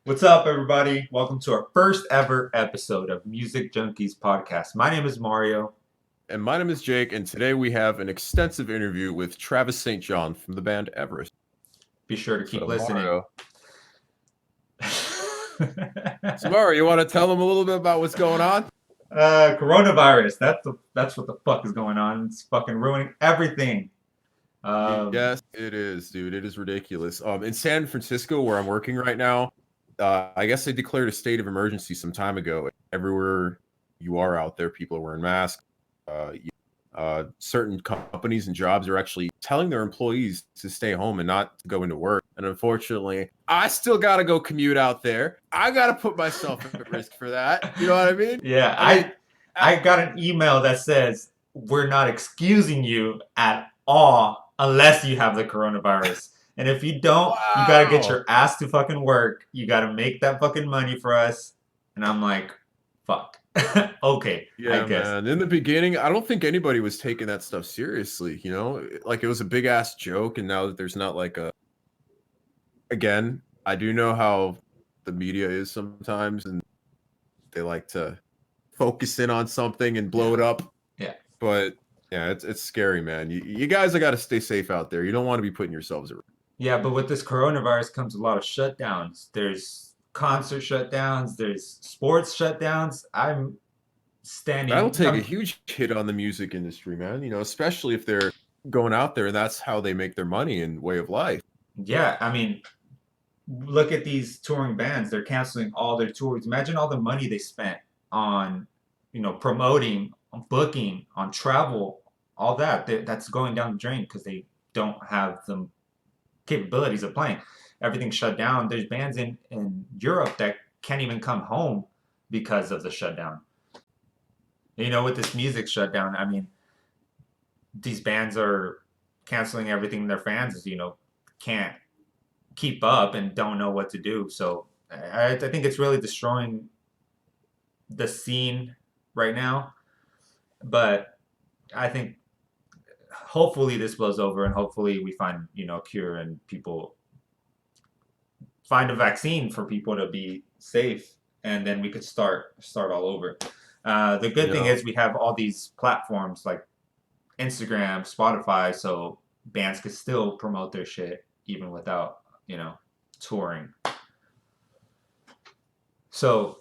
What's up, everybody? Welcome to our first ever episode of Music Junkies podcast. My name is Mario. And my name is Jake, and today we have an extensive interview with Travis St. John from the band Everest. Be sure to keep So, listening. Mario, you want to tell them a little bit about what's going on? Coronavirus. That's what the fuck is going on. It's fucking ruining everything. Yes, it is, dude. It is ridiculous. In San Francisco, where I'm working right now, I guess they declared a state of emergency some time ago. Everywhere you are out there, people are wearing masks. Certain companies and jobs are actually telling their employees to stay home and not to go into work. And unfortunately, I still got to go commute out there. I got to put myself at risk for that. You know what I mean? Yeah, I got an email that says we're not excusing you at all unless you have the coronavirus. And if you don't, you gotta get Wow. your ass to fucking work. You gotta make that fucking money for us. And I'm like, fuck. Okay, I Yeah, guess. man. In the beginning, I don't think anybody was taking that stuff seriously, you know? Like it was a big ass joke, and now that there's not like a again, I do know how the media is sometimes and they like to focus in on something and blow Yeah. it up. Yeah. But yeah, it's scary, man. You guys have got to stay safe out there. You don't want to be putting yourselves at risk. Yeah, but with this coronavirus comes a lot of shutdowns. There's concert shutdowns, there's sports shutdowns. I'm That'll standing. take a huge hit on the music industry, man. You know, especially if they're going out there and that's how they make their money and way of life. Yeah, I mean, look at these touring bands. They're canceling all their tours. Imagine all the money they spent on, promoting, on booking, on travel, all that. That's going down the drain because they don't have the capabilities of playing. Everything's shut down. There's bands in Europe that can't even come home because of the shutdown. With this music shutdown, I mean, these bands are canceling everything. Their fans, can't keep up and don't know what to do. So I think it's really destroying the scene right now. But I think hopefully this blows over and hopefully we find a cure and people find a vaccine for people to be safe, and then we could start all over. The good thing Yeah. is we have all these platforms like Instagram, Spotify, so bands could still promote their shit even without touring. So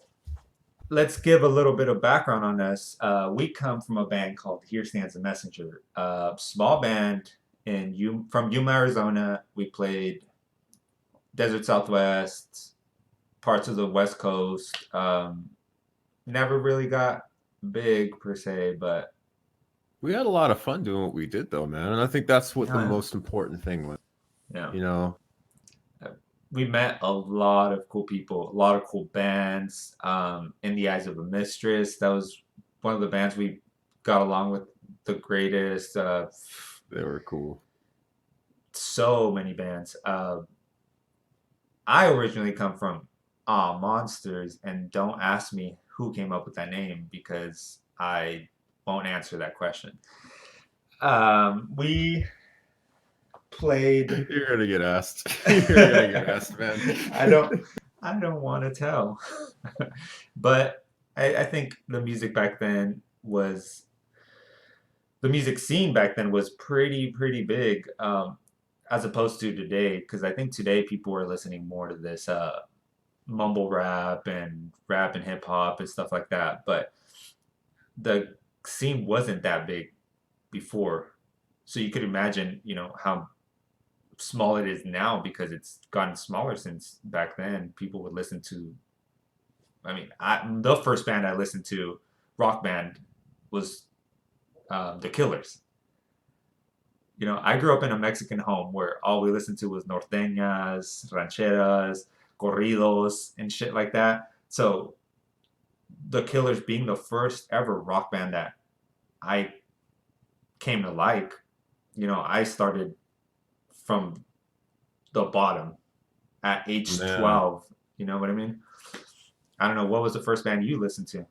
let's give a little bit of background on us. We come from a band called Here Stands the Messenger, a small band from Yuma, Arizona. We played Desert Southwest, parts of the West Coast. Never really got big per se, but We had a lot of fun doing what we did though, man. And I think that's what the yeah, most important thing was. yeah. You know, We met a lot of cool people, a lot of cool bands. In the Eyes of a Mistress, that was one of the bands we got along with the greatest. they were cool. So many bands. I originally come from Monsters, and don't ask me who came up with that name because I won't answer that question. We played. You're gonna get asked. You're gonna get asked, man. I don't. I don't want to tell, but I think the music scene back then was pretty big, as opposed to today. Because I think today people are listening more to this mumble rap and hip hop and stuff like that. But the scene wasn't that big before, so you could imagine, how small it is now because it's gotten smaller since back then. People would listen to. I mean, the first band I listened to, rock band, was the Killers. I grew up in a Mexican home where all we listened to was norteñas, rancheras, corridos, and shit like that. So the Killers being the first ever rock band that I came to like, I started from the bottom at age Man. 12. You know what I mean? I don't know. What was the first band you listened to?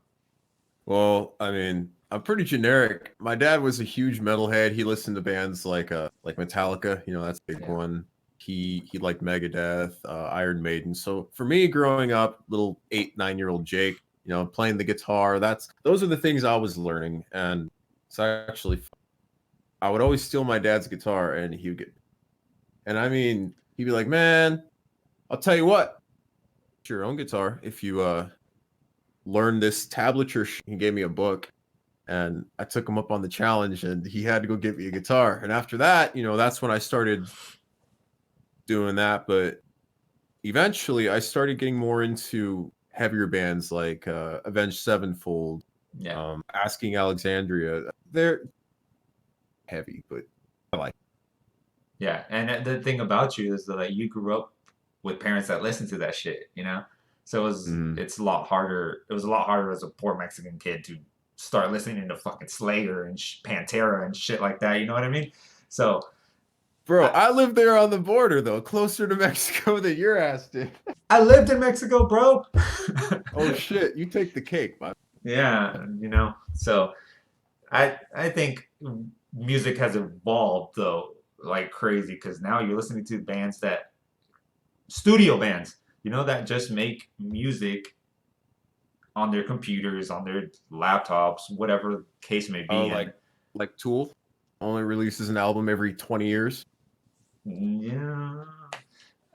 Well, I mean, I'm pretty generic. My dad was a huge metalhead. He listened to bands like Metallica, you know, that's a big Yeah. one. He liked Megadeth, Iron Maiden. So for me, growing up, little 8, 9 year old Jake, playing the guitar, those are the things I was learning, and it's actually I would always steal my dad's guitar, and he would get, and I mean, he'd be like, "Man, I'll tell you what, it's your own guitar if you learn this tablature." He gave me a book, and I took him up on the challenge, and he had to go get me a guitar. And after that, that's when I started doing that. But eventually, I started getting more into heavier bands like Avenged Sevenfold, Yeah. Asking Alexandria. They're heavy, but I like. Yeah, and the thing about you is that like, you grew up with parents that listened to that shit, you know? So Mm. it's a lot harder. It was a lot harder as a poor Mexican kid to start listening to fucking Slayer and Pantera and shit like that. You know what I mean? So Bro, I I live there on the border though, closer to Mexico than your ass did. I lived in Mexico, bro. Oh shit, you take the cake, man. Yeah, you know. So I think music has evolved though like crazy because now you're listening to bands that studio bands, you know, that just make music on their computers, on their laptops, whatever case may Oh, be. And like Tool only releases an album every 20 years. yeah,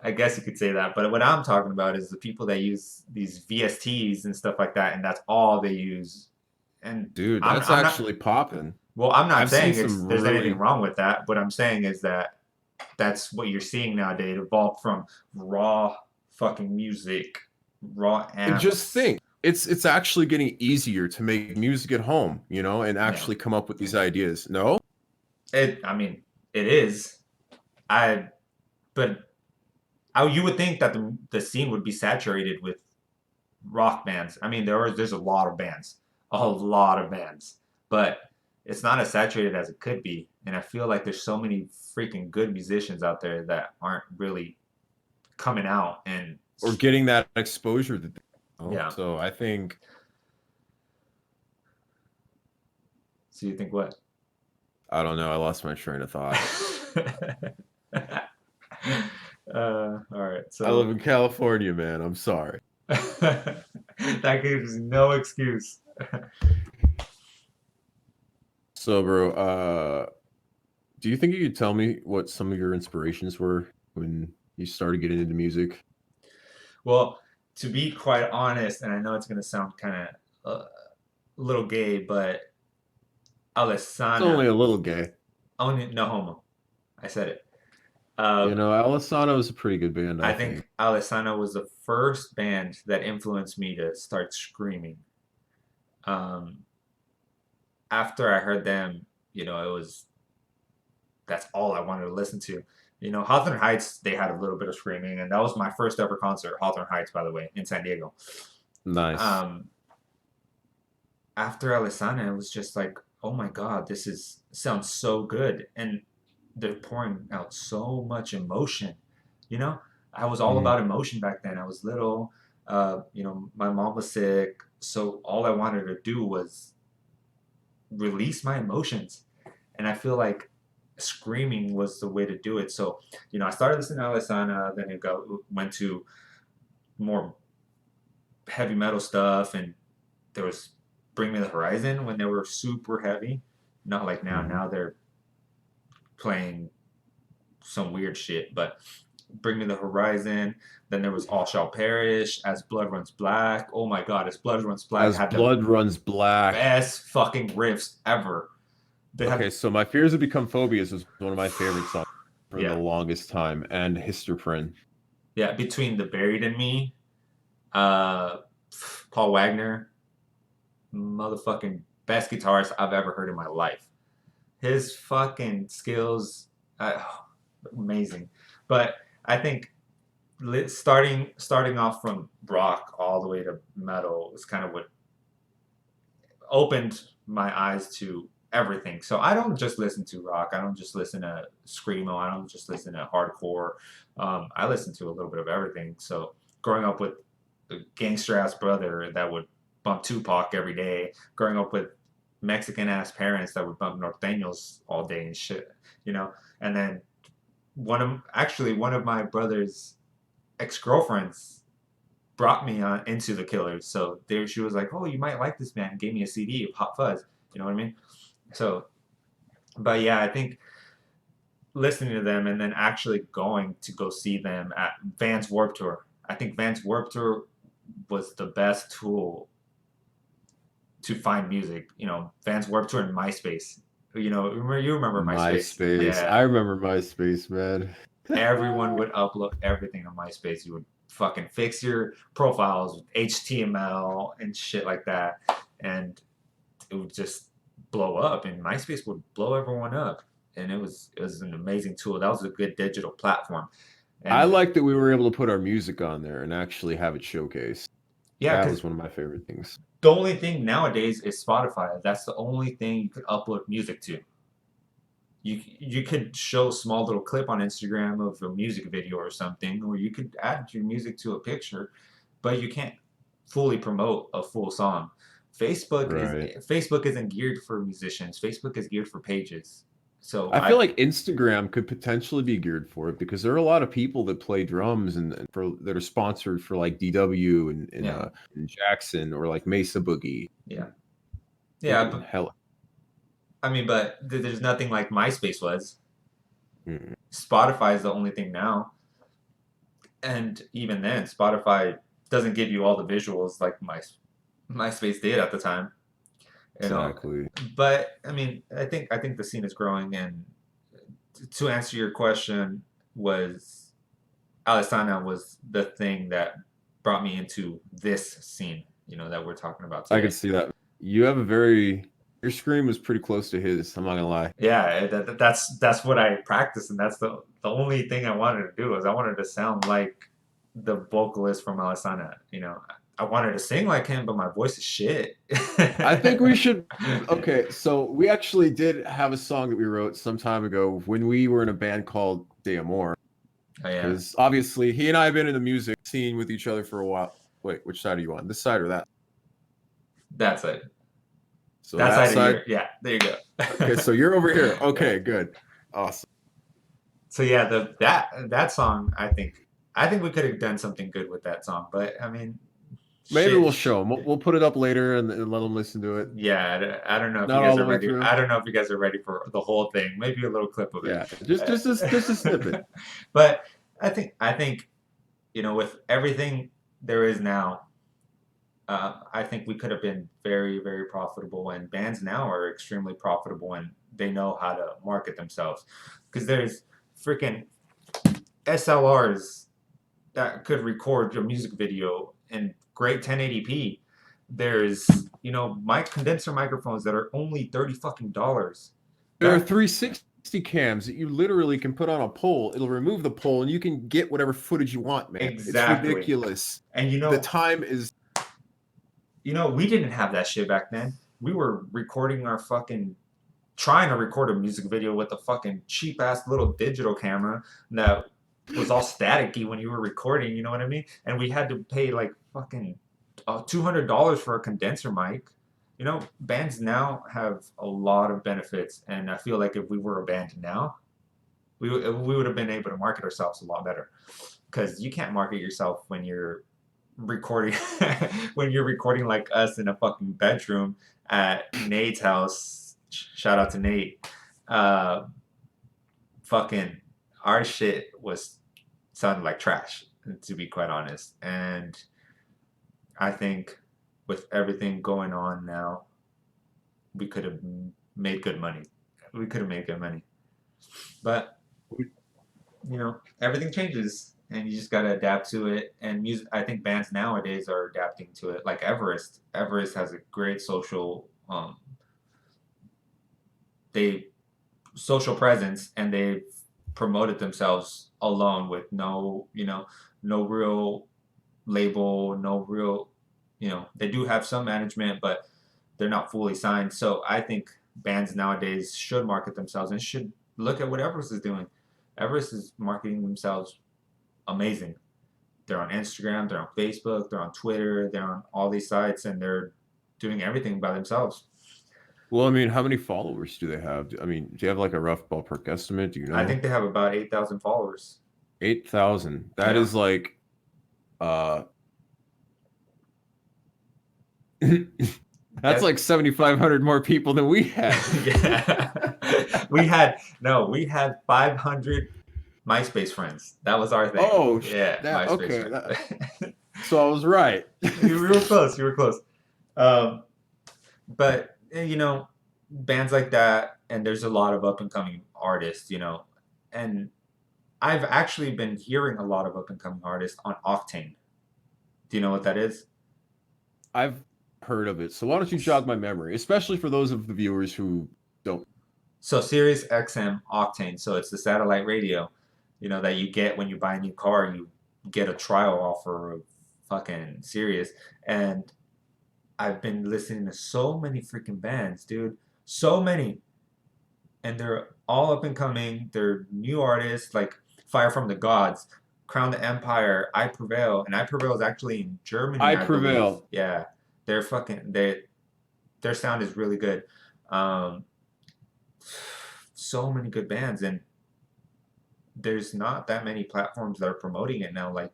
I guess you could say that. But what I'm talking about is the people that use these VSTs and stuff like that, and that's all they use. And Dude, that's I'm not actually popping. well, I'm not I've seen saying some there's anything really wrong with that. What I'm saying is that that's what you're seeing nowadays. It evolved from raw fucking music, raw and just amps. think, it's actually getting easier to make music at home, and Yeah, actually come up with these ideas. No? I mean, it is. I but you would think that the scene would be saturated with rock bands. I mean, there's a lot of bands, but it's not as saturated as it could be. And I feel like there's so many freaking good musicians out there that aren't really coming out. And Or getting that exposure yeah, so I think so you think what? I don't know, I lost my train of thought. All right, I live so in California, man. I'm sorry. that gives no excuse. So, bro, do you think you could tell me what some of your inspirations were when you started getting into music? Well, to be quite honest, and I know it's gonna sound kind of a little gay, but It's only Alessana, a little gay. only no homo. I said it. Alessandro is a pretty good band, I I think. think Alessana was the first band that influenced me to start screaming. Um, After I heard them, you know, it was that's all I wanted to listen to. You know, Hawthorne Heights, they had a little bit of screaming, and that was my first ever concert, Hawthorne Heights, by the way, in San Diego. Nice. Um, After Alessana, it was just like, oh my God, this is sounds so good. And they're pouring out so much emotion. You know, I was all Mm. about emotion back then. I was little. You know, my mom was sick, so all I wanted to do was release my emotions. And I feel like screaming was the way to do it. So, you know, I started listening to Alessana, then went to more heavy metal stuff, and there was Bring Me the Horizon when they were super heavy. Not like now. Mhm. Now they're playing some weird shit, but Bring Me the Horizon. Then there was All Shall Perish, As Blood Runs Black. Oh my God, As Blood Runs Black As had the Blood Runs Black. best fucking riffs ever. They Okay, had, so My Fears Have Become Phobias was one of my favorite songs for the yeah, longest time, and Historyprin. yeah. Between The Buried and Me, uh, Paul Wagner, motherfucking best guitarist I've ever heard in my life. His fucking skills, uh, amazing. But I think starting off from rock all the way to metal is kind of what opened my eyes to everything. So I don't just listen to rock. I don't just listen to screamo. I don't just listen to hardcore. I listen to a little bit of everything. So growing up with a gangster ass brother that would bump Tupac every day, growing up with Mexican ass parents that would bump norteños all day and shit, you know, and then one of my brother's ex-girlfriends brought me on into the Killers. So there she was like, "Oh, you might like this band," and gave me a CD of Hot Fuzz. You know what I mean? So, but yeah, I think listening to them and then actually going to go see them at Vans Warped Tour. I think Vans Warped Tour was the best tool to find music. You know, Vans Warped Tour and MySpace. You remember MySpace? MySpace. Yeah, I remember MySpace, man. everyone would upload everything on MySpace. You would fucking fix your profiles with HTML and shit like that, and it would just blow up. And MySpace would blow everyone up, and it was an amazing tool. That was a good digital platform, I and like that we were able to put our music on there and actually have it showcased. yeah, That because was one of my favorite things. the only thing nowadays is Spotify. That's the only thing you could upload music to. You could show a small little clip on Instagram of a music video or something, or you could add your music to a picture, but you can't fully promote a full song. Right. Facebook isn't geared for musicians. Facebook is geared for pages. So I feel I like Instagram could potentially be geared for it because there are a lot of people that play drums and for that are sponsored for like DW yeah and Jackson or like Mesa Boogie. yeah yeah. Fucking But hell. I mean, but there's nothing like MySpace was. Mm. Spotify is the only thing now, and even then, Spotify doesn't give you all the visuals like MySpace did at the time. You know, Exactly. but I mean, I think the scene is growing, and to answer your question, was Alisana was the thing that brought me into this scene, that we're talking about I could today. see that. You have a very your scream was pretty close to his. I'm not gonna lie. Yeah, that's what I practiced, and that's the only thing I wanted to do was I wanted to sound like the vocalist from Alisana. I wanted to sing like him, but my voice is shit. I think we should. Okay, so we actually did have a song that we wrote some time ago when we were in a band called De Amor. Oh yeah, Because obviously he and I have been in the music scene with each other for a while. Wait, which side are you on? This side or that? that's it. So That that side of side. your yeah. There you go. Okay, so you're over here. Yeah. Okay, good, awesome. So yeah, that song, I think we could have done something good with that song, but I mean, Maybe shit. we'll show him. We'll put it up later and let them listen to it. Yeah, I don't know if you Not guys all are the way ready. through. I don't know if you guys are ready for the whole thing. Maybe a little clip of it. Yeah, just a snippet. But I think with everything there is now, I think we could have been very, very profitable, and bands now are extremely profitable and they know how to market themselves. Because there's freaking SLRs that could record your music video in great 1080p. There's, mic condenser microphones that are only 30 fucking dollars. There are That 360 cams that you literally can put on a pole. It'll remove the pole and you can get whatever footage you want, man. It's exactly. ridiculous. And The time is we didn't have that shit back then. We were recording our fucking trying to record a music video with a fucking cheap ass little digital camera that was all staticky when you were recording, you know what I mean? And we had to pay like fucking $200 for a condenser mic. Bands now have a lot of benefits, and I feel like if we were a band now, we would have been able to market ourselves a lot better. Because you can't market yourself when you're recording when you're recording like us in a fucking bedroom at Nate's house. Shout out to Nate. Uh, fucking our shit was sounded like trash, to be quite honest. And I think with everything going on now, we could have made good money. We could have made good money, but everything changes, and you just gotta adapt to it. And music, I think bands nowadays are adapting to it. Like Everest. Everest has a great they social presence, and they've promoted themselves alone with no real label, no real, they do have some management, but they're not fully signed. So I think bands nowadays should market themselves and should look at what Everest is doing. Everest is marketing themselves amazing. They're on Instagram, they're on Facebook, they're on Twitter, they're on all these sites, and they're doing everything by themselves. Well, I mean, how many followers do they have? I mean, do you have like a rough ballpark estimate? Do you I think know? they have about 8,000 followers. 8,000. That Yeah. is like uh that's That's like 7,500 more people than we had. yeah. We had 500 MySpace friends. That was our thing. Oh, Yeah, that MySpace okay. friends. So I was right. You were close. You were close. Um, but bands like that, and there's a lot of up and coming artists, and I've actually been hearing a lot of up and coming artists on Octane. Do you know what that is? I've heard of it. So why don't you jog my memory, especially for those of the viewers who don't. So Sirius XM Octane. So it's the satellite radio, that you get when you buy a new car. You get a trial offer of fucking Sirius, and I've been listening to so many freaking bands, dude. So many, and they're all up and coming. They're new artists like Fire from the Gods, Crown the Empire, I Prevail, and I Prevail is actually in Germany, I I believe. prevail. Yeah, their sound is really good. Um, so many good bands, and there's not that many platforms that are promoting it now, like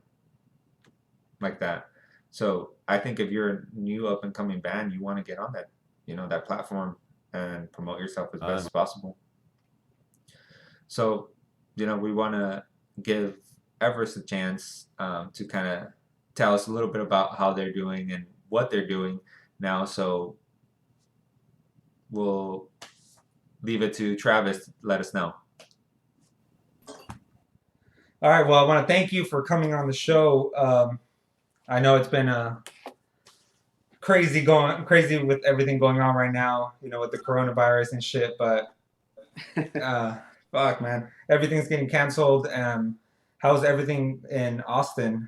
that. So I think if you're a new up and coming band, you want to get on that platform and promote yourself as best Uh, as possible. So, we want to give Everest a chance to kind of tell us a little bit about how they're doing and what they're doing now. So we'll leave it to Travis to let us know. All right. Well, I want to thank you for coming on the show. I know it's been crazy with everything going on right now, with the coronavirus and shit. But uh, fuck, man, everything's getting canceled. How's everything in Austin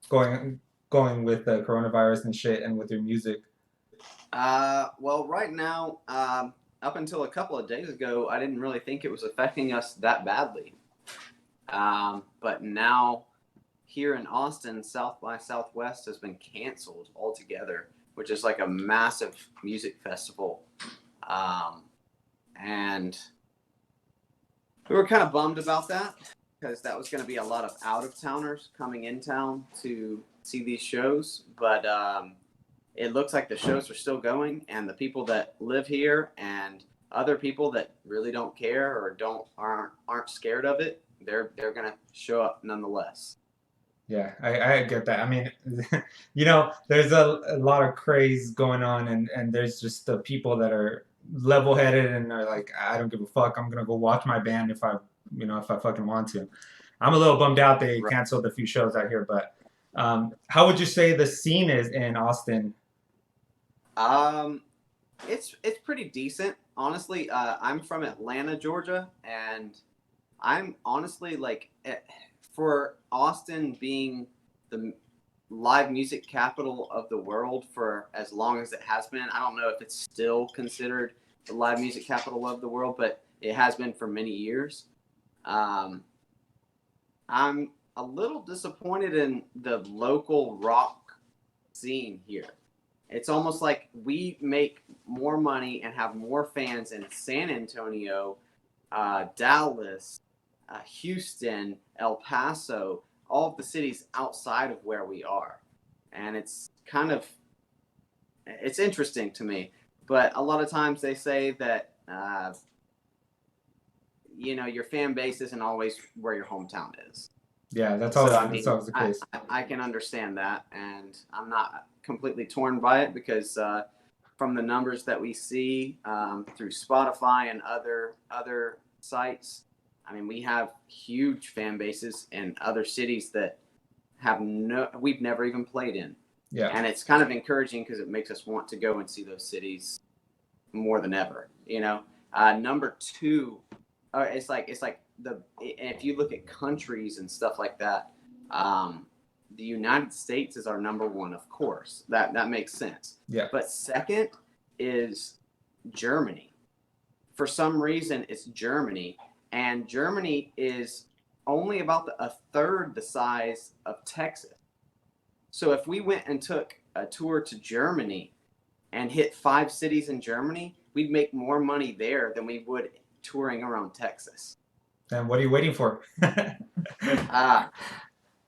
going going with the coronavirus and shit, and with your music? Well, right now, up until a couple of days ago, I didn't really think it was affecting us that badly. But now, here in Austin, South by Southwest has been canceled altogether, which is like a massive music festival. Um, and we were kind of bummed about that because that was going to be a lot of out of towners coming in town to see these shows. But it looks like the shows are still going, and the people that live here and other people that really don't care or aren't scared of it, they're gonna show up nonetheless. Yeah, I get that. I mean, there's a lot of craze going on, and there's just the people that are level-headed and are like, I don't give a fuck. I'm gonna go watch my band if I fucking want to. I'm a little bummed out they Right. canceled a few shows out here, but how would you say the scene is in Austin? Um, it's pretty decent, honestly. I'm from Atlanta, Georgia, and I'm honestly like for Austin being the live music capital of the world for as long as it has been. I don't know if it's still considered the live music capital of the world, but it has been for many years. Um, I'm a little disappointed in the local rock scene here. It's almost like we make more money and have more fans in San Antonio, Dallas, Houston, El Paso, all of the cities outside of where we are. And it's interesting to me. But a lot of times they say that, your fan base isn't always where your hometown is. Yeah, that's So, always I that's mean, always the case. I can understand that. And I'm not completely torn by it because from the numbers that we see through Spotify and other sites, I mean, we have huge fan bases in other cities that we've never even played in, Yeah, and it's kind of encouraging because it makes us want to go and see those cities more than ever. Number two, it's like if you look at countries and stuff like that, the United States is our number one, of course. That makes sense. yeah, But second is Germany. For some reason, it's Germany, and Germany is only about a third the size of Texas. So if we went and took a tour to Germany and hit 5 cities in Germany, we'd make more money there than we would touring around Texas. Then what are you waiting for?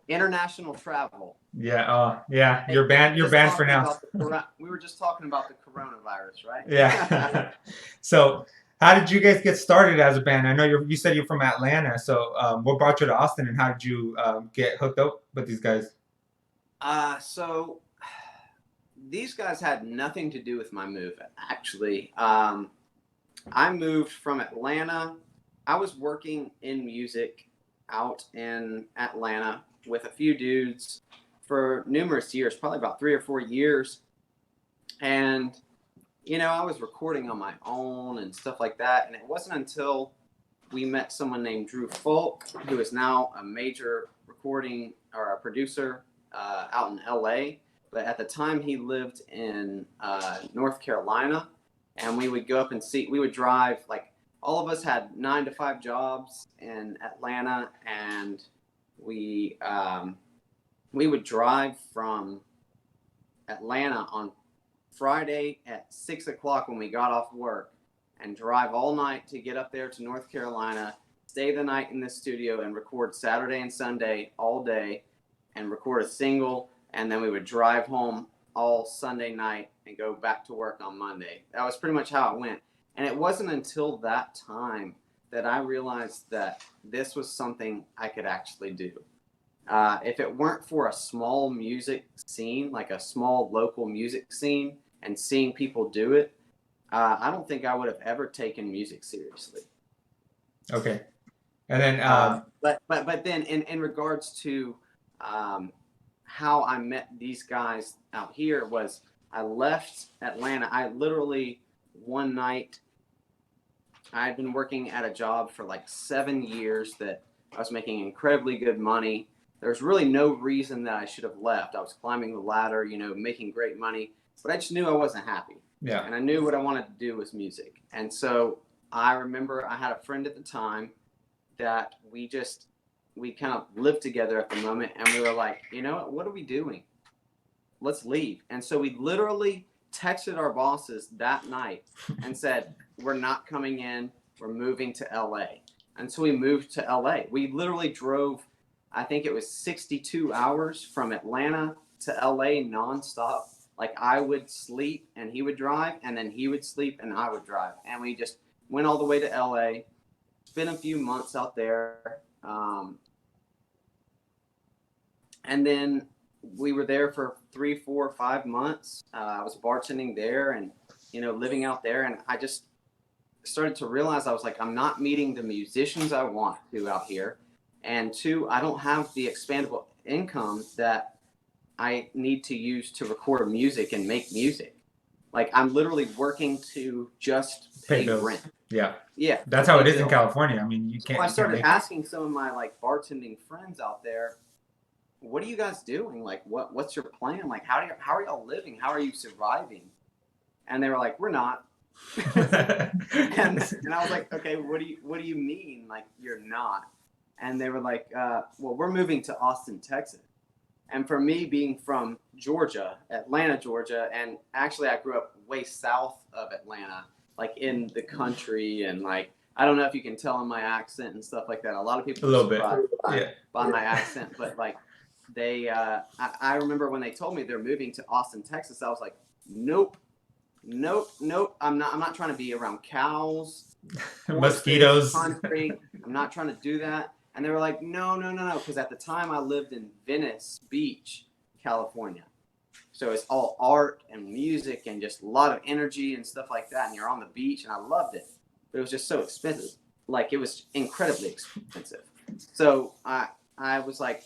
International travel. Yeah, yeah. Hey, You're banned for now. We were just talking about the coronavirus, right? Yeah. So, how did you guys get started as a band? I know you said you're from Atlanta. So, what brought you to Austin, and how did you get hooked up with these guys? So these guys had nothing to do with my move, actually. I moved from Atlanta. I was working in music out in Atlanta with a few dudes for numerous years, probably about 3 or 4 years. And, I was recording on my own and stuff like that. And it wasn't until we met someone named Drew Folk, who is now a major recording or a producer out in LA. But at the time, he lived in North Carolina. And we would go up and we would drive, like, all of us had 9-to-5 jobs in Atlanta, and we would drive from Atlanta on Friday at 6 o'clock when we got off work, and drive all night to get up there to North Carolina, stay the night in the studio, and record Saturday and Sunday all day, and record a single, and then we would drive home all Sunday night and go back to work on Monday. That was pretty much how it went. And it wasn't until that time that I realized that this was something I could actually do. If it weren't for a small music scene, like a small local music scene, and seeing people do it, I don't think I would have ever taken music seriously. Okay. And then, but then in regards to how I met these guys out here was I left Atlanta. I literally one night, I had been working at a job for like 7 years that I was making incredibly good money. There's really no reason that I should have left. I was climbing the ladder, making great money, but I just knew I wasn't happy. yeah. And I knew what I wanted to do was music. And so I remember I had a friend at the time that we kind of lived together at the moment, and we were like, what are we doing? Let's leave. And so we literally texted our bosses that night and said, we're not coming in, we're moving to LA. And so we moved to LA. We literally drove, I think it was 62 hours from Atlanta to LA nonstop. Like, I would sleep and he would drive, and then he would sleep and I would drive. And we just went all the way to LA, spent a few months out there. And then we were there for 3, 4, 5 months. I was bartending there and, living out there. And I just started to realize, I was like, I'm not meeting the musicians I want to out here. And 2, I don't have the expandable income that I need to use to record music and make music. Like, I'm literally working to just pay bills. rent. Yeah. Yeah. That's how it is in California. I mean, you So can't. I You can't started make asking some of my bartending friends out there, what are you guys doing? Like, what's your plan? Like, how are y'all living? How are you surviving? And they were like, we're not. and I was like, okay, what do you mean? Like, you're not? And they were like, well, we're moving to Austin, Texas. And for me, being from Georgia, Atlanta, Georgia, and actually I grew up way south of Atlanta, like in the country, and like, I don't know if you can tell in my accent and stuff like that. A lot of people a little are bit. surprised Yeah. by my accent, but like, I remember when they told me they're moving to Austin, Texas, I was like, nope. I'm not trying to be around cows, Mosquitoes. country. I'm not trying to do that. And they were like, no. Because at the time I lived in Venice Beach, California. So it's all art and music and just a lot of energy and stuff like that. And you're on the beach, and I loved it. But it was just so expensive. Like, it was incredibly expensive. So I was like,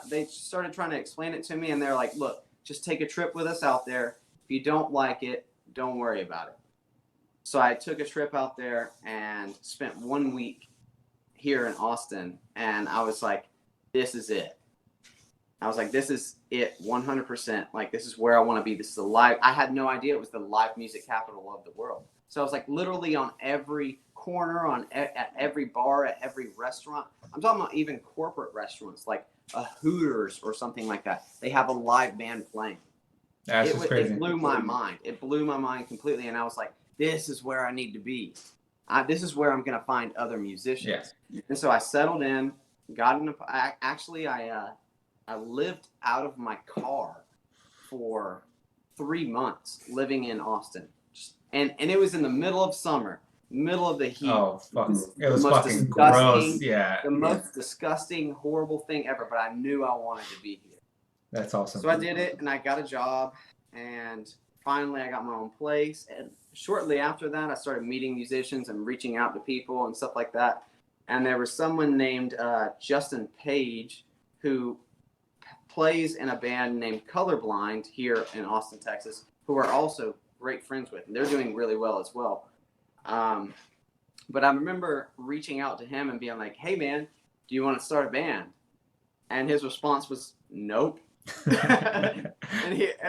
they started trying to explain it to me, and they're like, look, just take a trip with us out there. If you don't like it, don't worry about it. So I took a trip out there and spent 1 week here in Austin, and I was like, this is it. I was like, this is it 100%. Like, this is where I want to be. This is I had no idea it was the live music capital of the world. So I was like, literally on every corner, at every bar, at every restaurant. I'm talking about even corporate restaurants, like a Hooters or something like that. They have a live band playing. That's just crazy. It blew my mind. It blew my mind completely. And I was like, this is where I need to be. This is where I'm going to find other musicians. Yeah. And so I settled in, got in I lived out of my car for 3 months living in Austin. And it was in the middle of summer, middle of the heat. Oh, fuck. It was most fucking gross. Yeah. The most disgusting, horrible thing ever, but I knew I wanted to be here. That's awesome. So I did it, and I got a job, and finally I got my own place. And shortly after that, I started meeting musicians and reaching out to people and stuff like that. And there was someone named Justin Page who plays in a band named Colorblind here in Austin, Texas, who are also great friends with, and they're doing really well as well. But I remember reaching out to him and being like, "Hey man, do you want to start a band?" And his response was, "Nope." and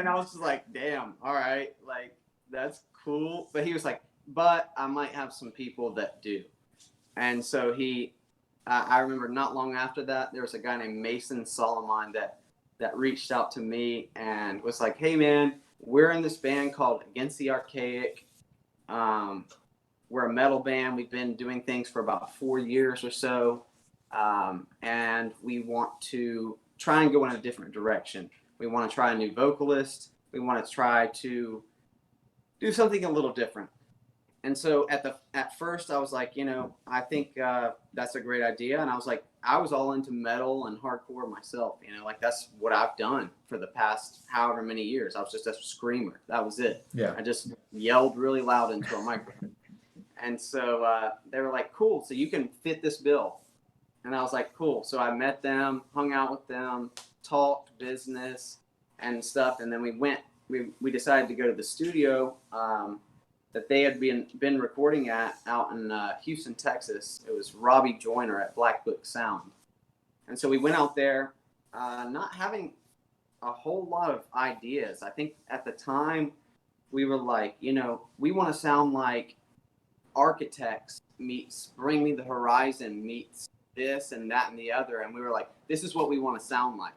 I was just like, "Damn, all right, like that's cool." But he was like, "But I might have some people that do." And so I remember not long after that, there was a guy named Mason Solomon that reached out to me and was like, "Hey man, we're in this band called Against the Archaic. We're a metal band. We've been doing things for about 4 years or so. And we want to try and go in a different direction. We want to try a new vocalist. We want to try to do something a little different." And so at first I was like, I think that's a great idea. And I was like, I was all into metal and hardcore myself, like that's what I've done for the past however many years. I was just a screamer. That was it. Yeah. I just yelled really loud into a microphone. And so they were like, "Cool, so you can fit this bill." And I was like, "Cool." So I met them, hung out with them, talked business and stuff. And then we decided to go to the studio that they had been recording out in Houston, Texas. It was Robbie Joyner at Black Book Sound. And so we went out there not having a whole lot of ideas. I think at the time we were like, we want to sound like Architects meets Bring Me the Horizon meets this and that and the other. And we were like, this is what we want to sound like.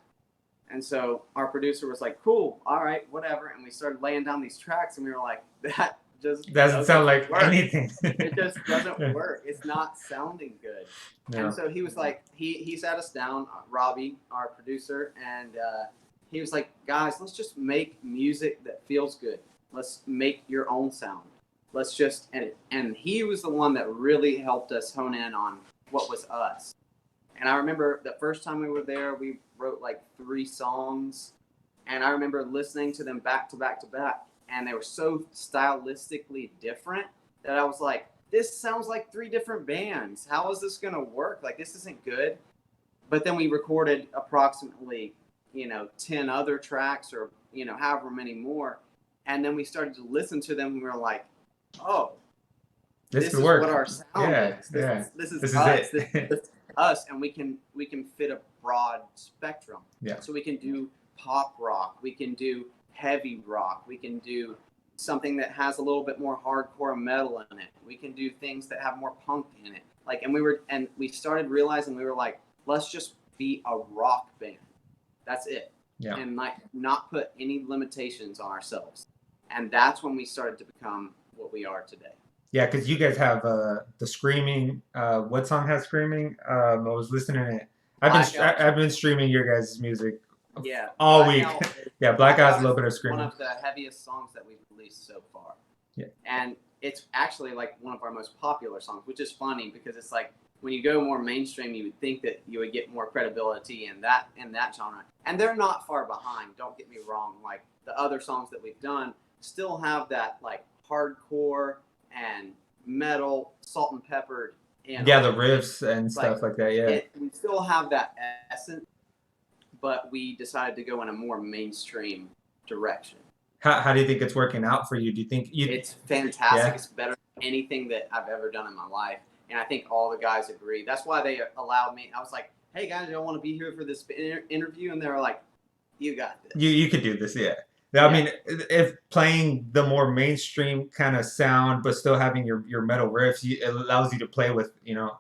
And so our producer was like, "Cool, all right, whatever." And we started laying down these tracks and we were like, that just Doesn't sound like work. anything. It just doesn't work. It's not sounding good. No. And so he was like, he sat us down, Robbie, our producer, and he was like, "Guys, let's just make music that feels good. Let's make your own sound. Let's just," and he was the one that really helped us hone in on what was us. And I remember the first time we were there, we wrote like 3 songs, and I remember listening to them back to back to back, and they were so stylistically different that I was like, this sounds like 3 different bands. How is this going to work? Like, this isn't good. But then we recorded approximately, 10 other tracks or, however many more. And then we started to listen to them and we were like, oh, this is work. what our sound is. This is us. This is us. And we can fit a broad spectrum. Yeah. So we can do pop rock. We can do heavy rock. We can do something that has a little bit more hardcore metal in it. We can do things that have more punk in it. And we started realizing we were like, let's just be a rock band. That's it. Yeah. And not put any limitations on ourselves. And that's when we started to become what we are today. Yeah, because you guys have the screaming. What song has screaming? I was listening to it. I've been streaming your guys' music. Yeah, all week. Yeah, Blackout's a little bit of screaming. One of the heaviest songs that we've released so far. Yeah. And it's actually like one of our most popular songs, which is funny because it's like when you go more mainstream, you would think that you would get more credibility in that genre. And they're not far behind, don't get me wrong. Like the other songs that we've done still have that like hardcore and metal, salt and peppered. Yeah, the riffs and stuff like that, yeah. We still have that essence, but we decided to go in a more mainstream direction. How do you think it's working out for you? Do you think it's fantastic? Yeah. It's better than anything that I've ever done in my life, and I think all the guys agree. That's why they allowed me. I was like, "Hey guys, you don't want to be here for this interview?" And they were like, "You got this. You could do this, yeah." I mean, if playing the more mainstream kind of sound, but still having your metal riffs, it allows you to play with,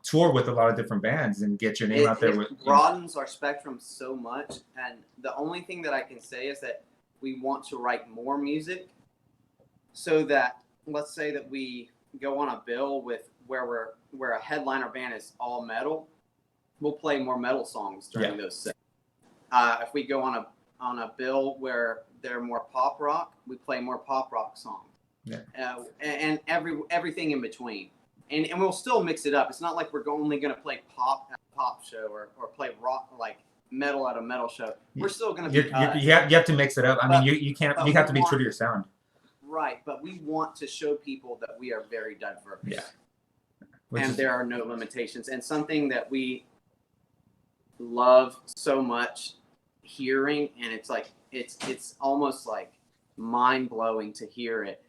tour with a lot of different bands and get your name out there. It broadens our spectrum so much. And the only thing that I can say is that we want to write more music so that let's say that we go on a bill with where a headliner band is all metal, we'll play more metal songs during those sets. If we go on a bill where they're more pop rock, we play more pop rock songs. Yeah. And everything in between. And we'll still mix it up. It's not like we're only going to play pop at a pop show or play rock, like metal at a metal show. We're still going to be you have to mix it up. I mean, you can't, you have to be true to your sound. Right, but we want to show people that we are very diverse. Yeah. There are no limitations. And something that we love so much hearing, and it's like it's almost like mind-blowing to hear it,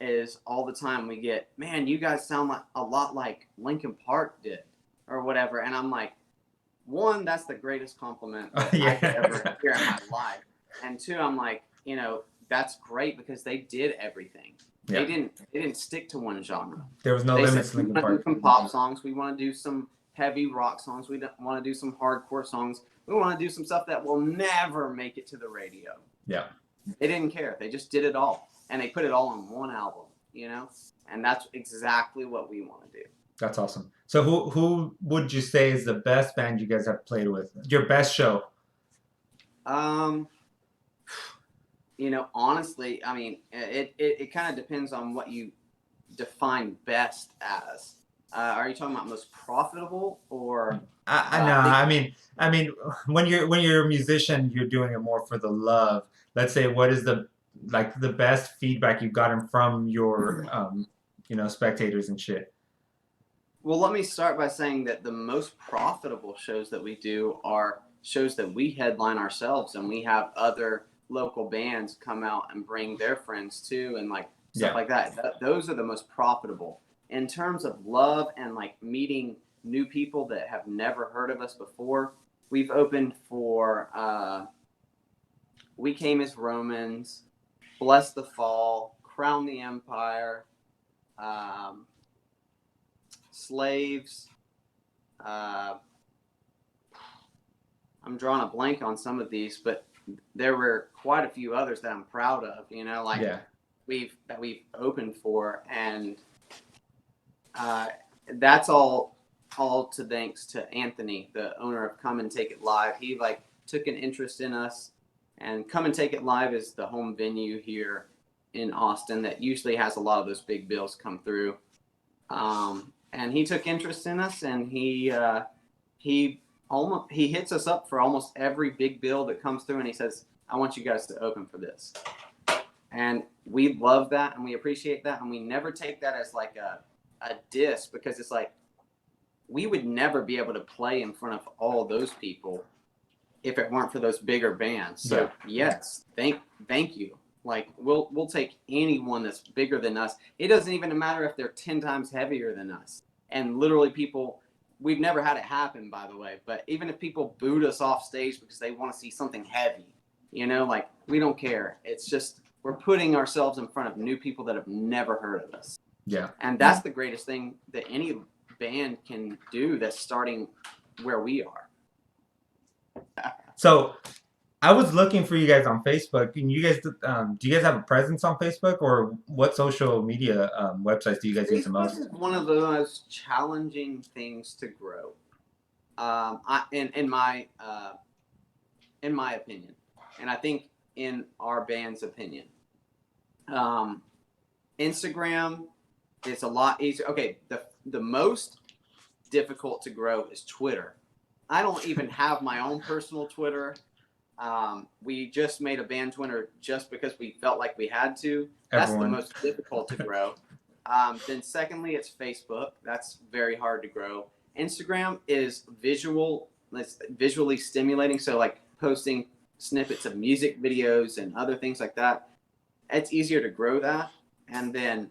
is all the time we get, man, you guys sound like a lot like Linkin Park did or whatever. And I'm like, one, that's the greatest compliment that I could ever hear in my life. And two, I'm like, you know, that's great because they did everything. Yeah. They didn't stick to one genre. There was no limits. We want to do some pop songs. We want to do some heavy rock songs. We want to do some hardcore songs. We want to do some stuff that will never make it to the radio. Yeah. They didn't care. They just did it all. And they put it all on one album, you know? And that's exactly what we want to do. That's awesome. So who would you say is the best band you guys have played with? Your best show? You know, honestly, I mean, it kind of depends on what you define best as. Are you talking about most profitable or? No, I mean, when you're a musician, you're doing it more for the love. Let's say, what is the best feedback you've gotten from your, spectators and shit? Well, let me start by saying that the most profitable shows that we do are shows that we headline ourselves, and we have other local bands come out and bring their friends too, and like stuff like that. Those are the most profitable. In terms of love and like meeting new people that have never heard of us before, we've opened for We Came as Romans, Bless the Fall, Crown the Empire, Slaves. I'm drawing a blank on some of these, but there were quite a few others that I'm proud of, you know, like we've opened for, and that's all to thanks to Anthony, the owner of Come and Take It Live. He like took an interest in us, and Come and Take It Live is the home venue here in Austin that usually has a lot of those big bills come through. And he took interest in us, and he hits us up for almost every big bill that comes through, and he says, I want you guys to open for this. And we love that, and we appreciate that, and we never take that as like a diss, because it's like we would never be able to play in front of all those people if it weren't for those bigger bands. So yes, thank you. Like we'll take anyone that's bigger than us. It doesn't even matter if they're 10 times heavier than us. And literally people, we've never had it happen, by the way, but even if people booed us off stage because they want to see something heavy, you know, like we don't care. It's just we're putting ourselves in front of new people that have never heard of us. Yeah. And that's the greatest thing that any band can do that's starting where we are. So I was looking for you guys on Facebook, and you guys, do you guys have a presence on Facebook, or what social media websites do you guys use the most? Facebook is one of the most challenging things to grow, in my opinion, and I think in our band's opinion. Instagram is a lot easier. Okay, the most difficult to grow is Twitter. I don't even have my own personal Twitter. We just made a band Twitter just because we felt like we had to. That's the most difficult to grow. Then secondly, it's Facebook. That's very hard to grow. Instagram is visually stimulating. So like posting snippets of music videos and other things like that. It's easier to grow that. And then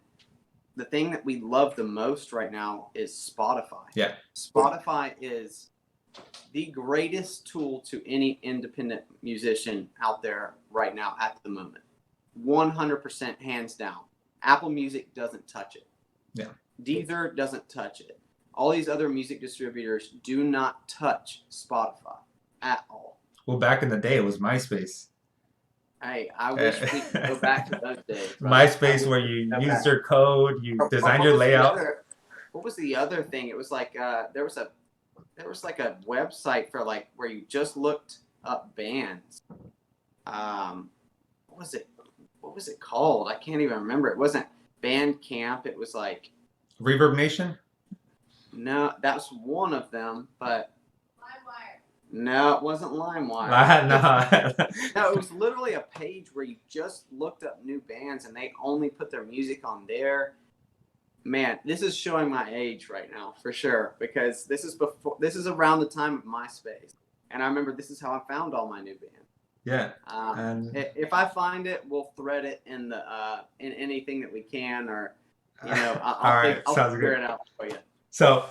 the thing that we love the most right now is Spotify. Yeah. Spotify is the greatest tool to any independent musician out there right now at the moment. 100% hands down. Apple Music doesn't touch it. Yeah. Deezer doesn't touch it. All these other music distributors do not touch Spotify at all. Well, back in the day, it was MySpace. I wish we could go back to those days, right? I MySpace wish where we you could go used back. your code, you Or designed your layout. what was the other thing? It was like there was like a website for like where you just looked up bands. Um, what was it? What was it called? I can't even remember. It wasn't Bandcamp. It was like Reverb Nation? no, that was one of them, but no, it wasn't LimeWire. No. No, it was literally a page where you just looked up new bands and they only put their music on there. Man, this is showing my age right now for sure because this is around the time of MySpace, and I remember this is how I found all my new bands. Yeah. And If I find it, we'll thread it in the in anything that we can, or you know, all right, I'll sounds figure good. it out for you. So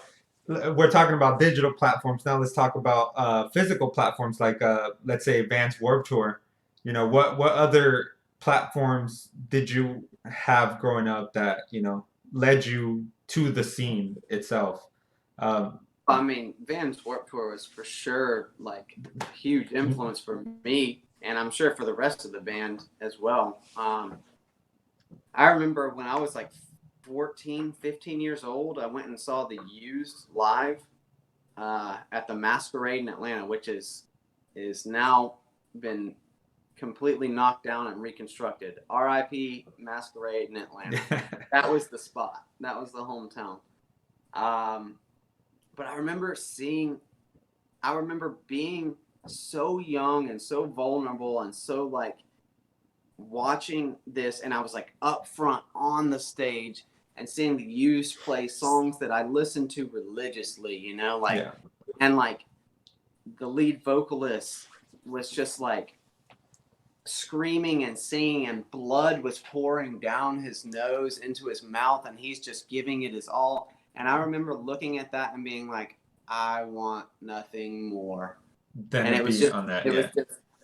we're talking about digital platforms. Now let's talk about physical platforms like let's say Vans Warped Tour. You know, what other platforms did you have growing up that, you know, led you to the scene itself? Um, I mean, Vans Warped Tour was for sure like a huge influence for me, and I'm sure for the rest of the band as well. I remember when I was like 14, 15 years old, I went and saw the Used live at the Masquerade in Atlanta, which is now been completely knocked down and reconstructed. R.I.P. Masquerade in Atlanta. That was the spot. That was the hometown. But I remember being so young and so vulnerable and so like watching this, and I was like up front on the stage and seeing the Used play songs that I listened to religiously, you know, like, yeah. and like the lead vocalist was just like screaming and singing, and blood was pouring down his nose into his mouth, and he's just giving it his all. And I remember looking at that and being like, I want nothing more. Then And to be on that, yeah.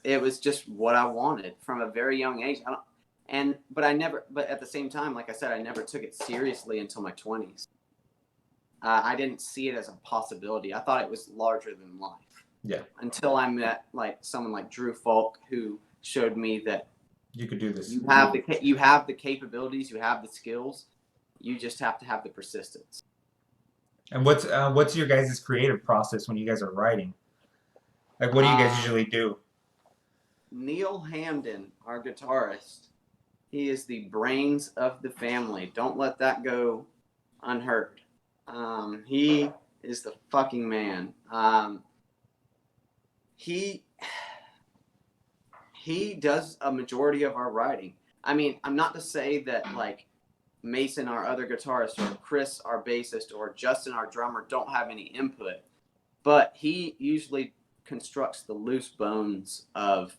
it was just what I wanted from a very young age. But at the same time, like I said, I never took it seriously until my 20s. I didn't see it as a possibility. I thought it was larger than life. Yeah. Until I met like someone like Drew Falk, who showed me that You could do this. you have the capabilities, you have the skills. You just have to have the persistence. And what's your guys' creative process when you guys are writing? Like, what do you guys usually do? Neil Hamden, our guitarist, he is the brains of the family. Don't let that go unheard. He is the fucking man. He does a majority of our writing. I mean, I'm not to say that like Mason, our other guitarist, or Chris, our bassist, or Justin, our drummer, don't have any input, but he usually constructs the loose bones of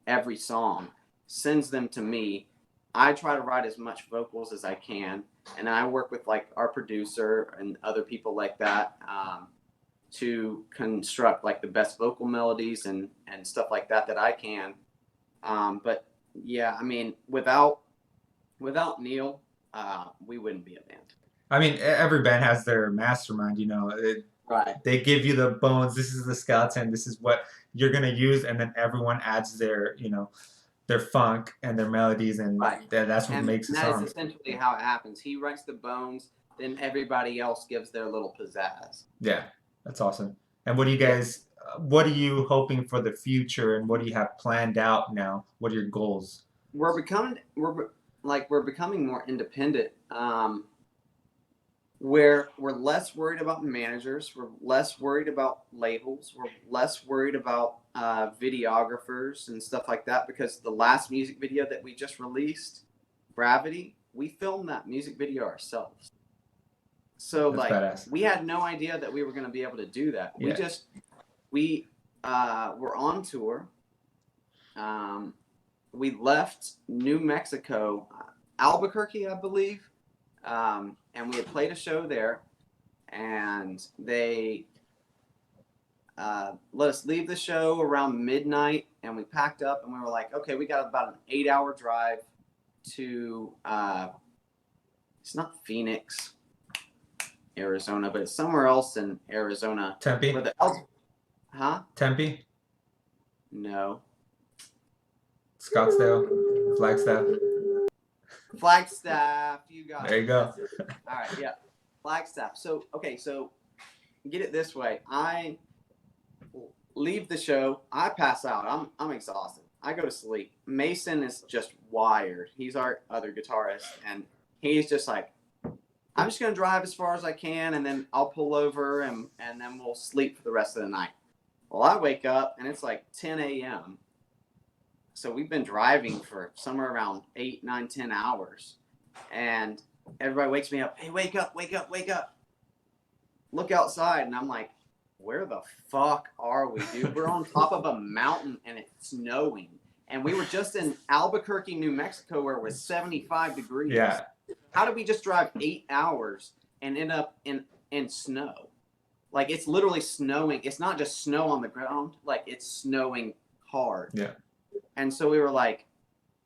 every song, sends them to me. I try to write as much vocals as I can, and I work with like our producer and other people like that to construct like the best vocal melodies and stuff like that I can. But yeah, I mean, without Neil, we wouldn't be a band. I mean, every band has their mastermind, you know. Right. They give you the bones. This is the skeleton. This is what you're gonna use, and then everyone adds their, you know, their funk and their melodies, and Right. that's what And makes a that is song. essentially how it happens. He writes the bones, then everybody else gives their little pizzazz. Yeah, that's awesome. And what do you guys? What are you hoping for the future, and what do you have planned out now? What are your goals? We're becoming more independent. Where we're less worried about managers, we're less worried about labels, we're less worried about videographers and stuff like that, because the last music video that we just released, Gravity, we filmed that music video ourselves. So That's like badass. we had no idea that we were going to be able to do that. Yeah. We were on tour. We left New Mexico, Albuquerque, I believe. And we had played a show there, and they let us leave the show around midnight, and we packed up, and we were like, okay, we got about an 8-hour drive to, it's not Phoenix, Arizona, but it's somewhere else in Arizona. Tempe? Huh? Tempe? No. It's Scottsdale, Flagstaff. Flagstaff, you got There it. you go. That's it. All right, yeah, Flagstaff. So okay, so get it this way. I leave the show. I pass out. I'm exhausted. I go to sleep. Mason is just wired. He's our other guitarist, and he's just like, I'm just gonna drive as far as I can, and then I'll pull over, and then we'll sleep for the rest of the night. Well, I wake up and it's like 10 a.m. So we've been driving for somewhere around 8, 9, 10 hours, and everybody wakes me up. Hey, wake up, wake up, wake up! Look outside, and I'm like, where the fuck are we, dude? We're on top of a mountain and it's snowing. And we were just in Albuquerque, New Mexico, where it was 75 degrees. Yeah. How did we just drive 8 hours and end up in snow? Like, it's literally snowing. It's not just snow on the ground. Like, it's snowing hard. Yeah. And so we were like,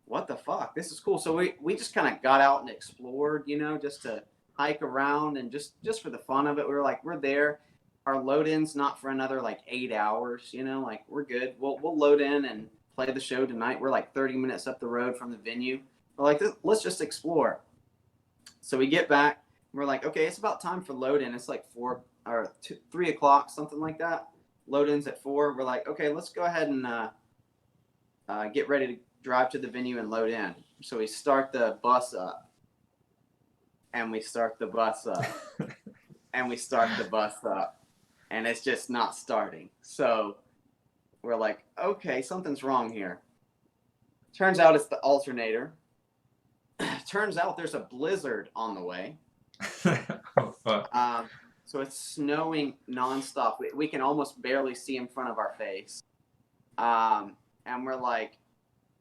what the fuck? This is cool. So we just kind of got out and explored, you know, just to hike around and just for the fun of it. We were like, we're there. Our load-in's not for another like 8 hours, you know, like we're good. We'll load in and play the show tonight. We're like 30 minutes up the road from the venue. We're like, let's just explore. So we get back. We're like, okay, it's about time for load-in. It's like 3 o'clock, something like that. Load-in's at 4. We're like, okay, let's go ahead and get ready to drive to the venue and load in. So we start the bus up. And we start the bus up. And we start the bus up. And it's just not starting. So we're like, okay, something's wrong here. Turns out it's the alternator. Turns out there's a blizzard on the way. Oh, fuck. So it's snowing nonstop. We can almost barely see in front of our face. And we're like,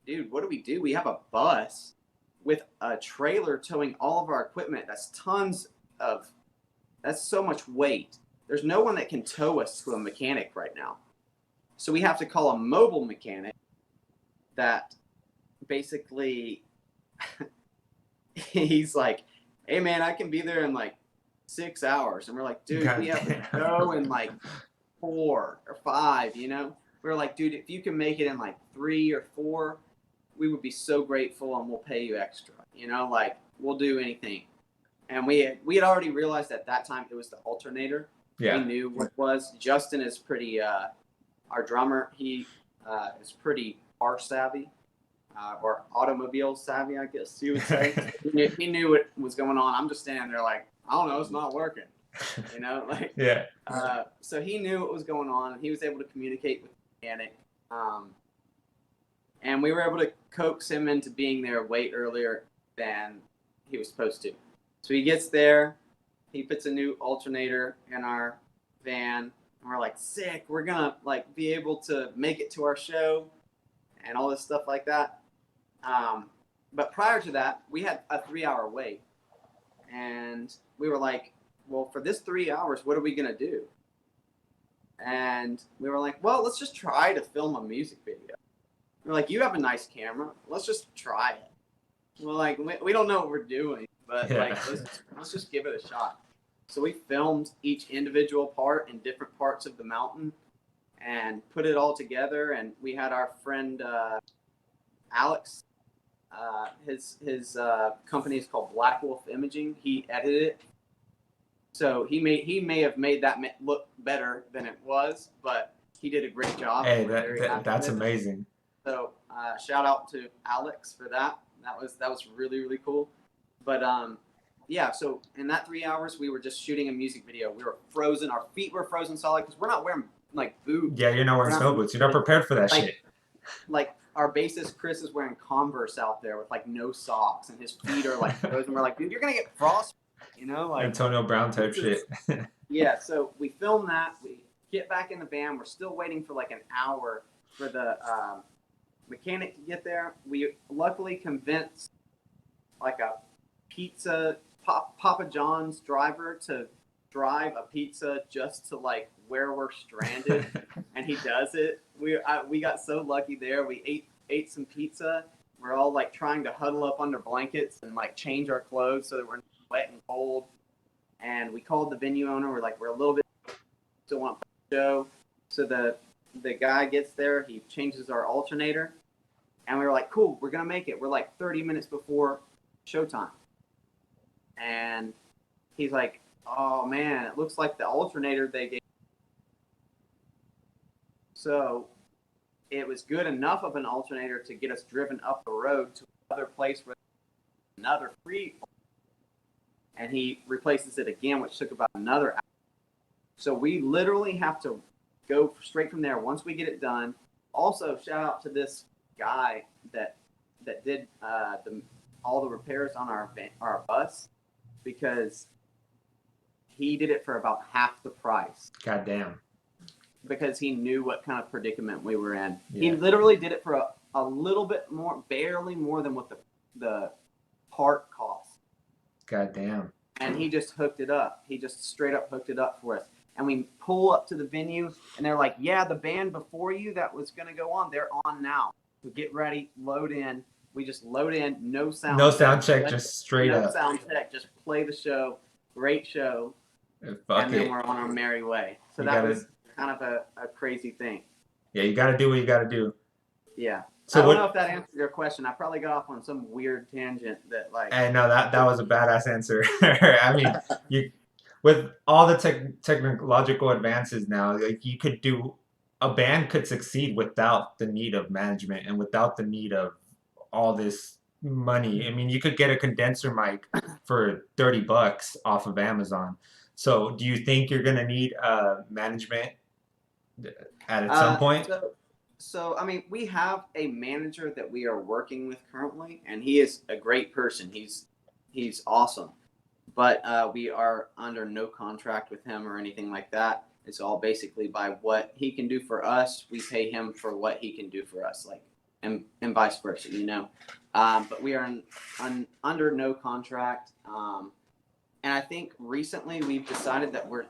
dude, what do? We have a bus with a trailer towing all of our equipment. That's so much weight. There's no one that can tow us to a mechanic right now. So we have to call a mobile mechanic that basically he's like, hey man, I can be there in like 6 hours. And we're like, dude, we have to go in like 4 or 5, you know? We're like, dude, if you can make it in like 3 or 4, we would be so grateful and we'll pay you extra, you know, like we'll do anything. And we had already realized at that time it was the alternator. Yeah. We knew what it was. Justin is pretty, our drummer, he is pretty car savvy, or automobile savvy, I guess you would say. He knew what was going on. I'm just standing there like, I don't know, it's not working. You know, like, yeah. So he knew what was going on, and he was able to communicate with the mechanic. And we were able to coax him into being there way earlier than he was supposed to. So he gets there, he puts a new alternator in our van, and we're like, sick, we're gonna like be able to make it to our show and all this stuff like that. But prior to that, we had a 3-hour wait. And we were like, well, for this 3 hours, what are we gonna do? And we were like, well, let's just try to film a music video. We're like, you have a nice camera. Let's just try it. We're like, we don't know what we're doing, but like, let's just give it a shot. So we filmed each individual part in different parts of the mountain and put it all together. And we had our friend Alex. His company is called Black Wolf Imaging. He edited it. So he may have made that look better than it was, but he did a great job. Hey, that's amazing. So shout out to Alex for that. That was really, really cool. But yeah, so in that 3 hours, we were just shooting a music video. We were frozen. Our feet were frozen solid because we're not wearing like boots. Yeah, you're not wearing snow boots. You're not prepared for that shit. Like our bassist Chris is wearing Converse out there with like no socks, and his feet are like frozen. We're like, dude, you're gonna get frost. You know, like Antonio Brown type shit. Yeah, so we filmed that. We get back in the van. We're still waiting for like an hour for the mechanic to get there. We luckily convinced like a pizza Papa John's driver to drive a pizza just to like where we're stranded, and he does it. We got so lucky there. We ate some pizza. We're all like trying to huddle up under blankets and like change our clothes so that we're not wet and cold. And we called the venue owner. We're like, we're a little bit still want to show. So the guy gets there. He changes our alternator, and we were like, cool, we're gonna make it. We're like 30 minutes before showtime, and he's like, oh man, it looks like the alternator they gave. So it was good enough of an alternator to get us driven up the road to another place where another free, and he replaces it again, which took about another hour. So we literally have to go straight from there once we get it done. Also, shout out to this guy that did all the repairs on our bus, because he did it for about half the price. God damn. Because he knew what kind of predicament we were in. Yeah. He literally did it for a little bit more, barely more than what the part cost. God damn. And he just hooked it up. He just straight up hooked it up for us. And we pull up to the venue, and they're like, yeah, the band before you that was going to go on, they're on now. So get ready, load in. We just load in, no sound No sound check, just straight no up. No sound check, just play the show. Great show. Fuck and then we're on our merry way. So that was kind of a crazy thing. Yeah, you got to do what you got to do. Yeah. So I don't know if that answered your question. I probably got off on some weird tangent that like. And no, that was a badass answer. I mean, you with all the technological advances now, like a band could succeed without the need of management and without the need of all this money. I mean, you could get a condenser mic for $30 off of Amazon. So, do you think you're gonna need management at some point? So, I mean, we have a manager that we are working with currently, and he is a great person. He's awesome, but we are under no contract with him or anything like that. It's all basically by what he can do for us. We pay him for what he can do for us, like, and vice versa, you know. But we are under no contract. And I think recently we've decided that we're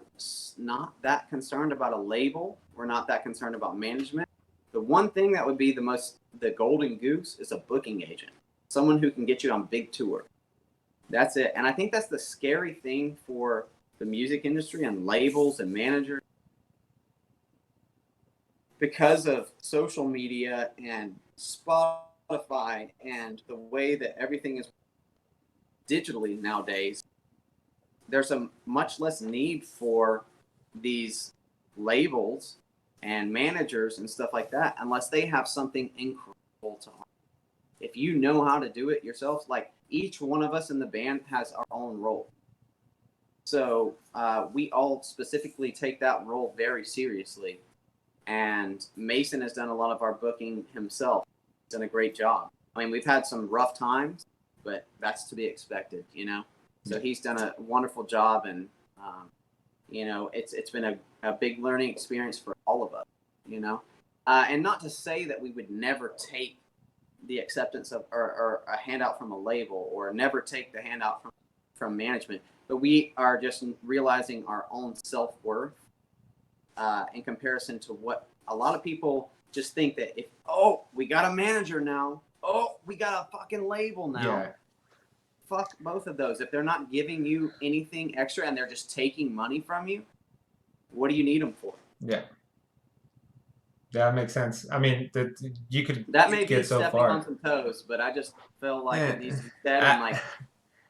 not that concerned about a label. We're not that concerned about management. The one thing that would be the golden goose is a booking agent, someone who can get you on big tour. That's it. And I think that's the scary thing for the music industry and labels and managers, because of social media and Spotify and the way that everything is digitally nowadays. There's a much less need for these labels and managers and stuff like that, unless they have something incredible to offer. If you know how to do it yourself, like each one of us in the band has our own role. So we all specifically take that role very seriously. And Mason has done a lot of our booking himself. He's done a great job. I mean, we've had some rough times, but that's to be expected, you know? So he's done a wonderful job, and you know, it's been a big learning experience for all of us, you know. And not to say that we would never take the acceptance of or a handout from a label, or never take the handout from management, but we are just realizing our own self-worth in comparison to what a lot of people just think that if we got a manager now, we got a fucking label now. Yeah. Fuck both of those. If they're not giving you anything extra and they're just taking money from you, what do you need them for? Yeah. That makes sense. I mean, you could that may get be so stepping far on some toes, but I just feel like Yeah. it needs to be said. And like,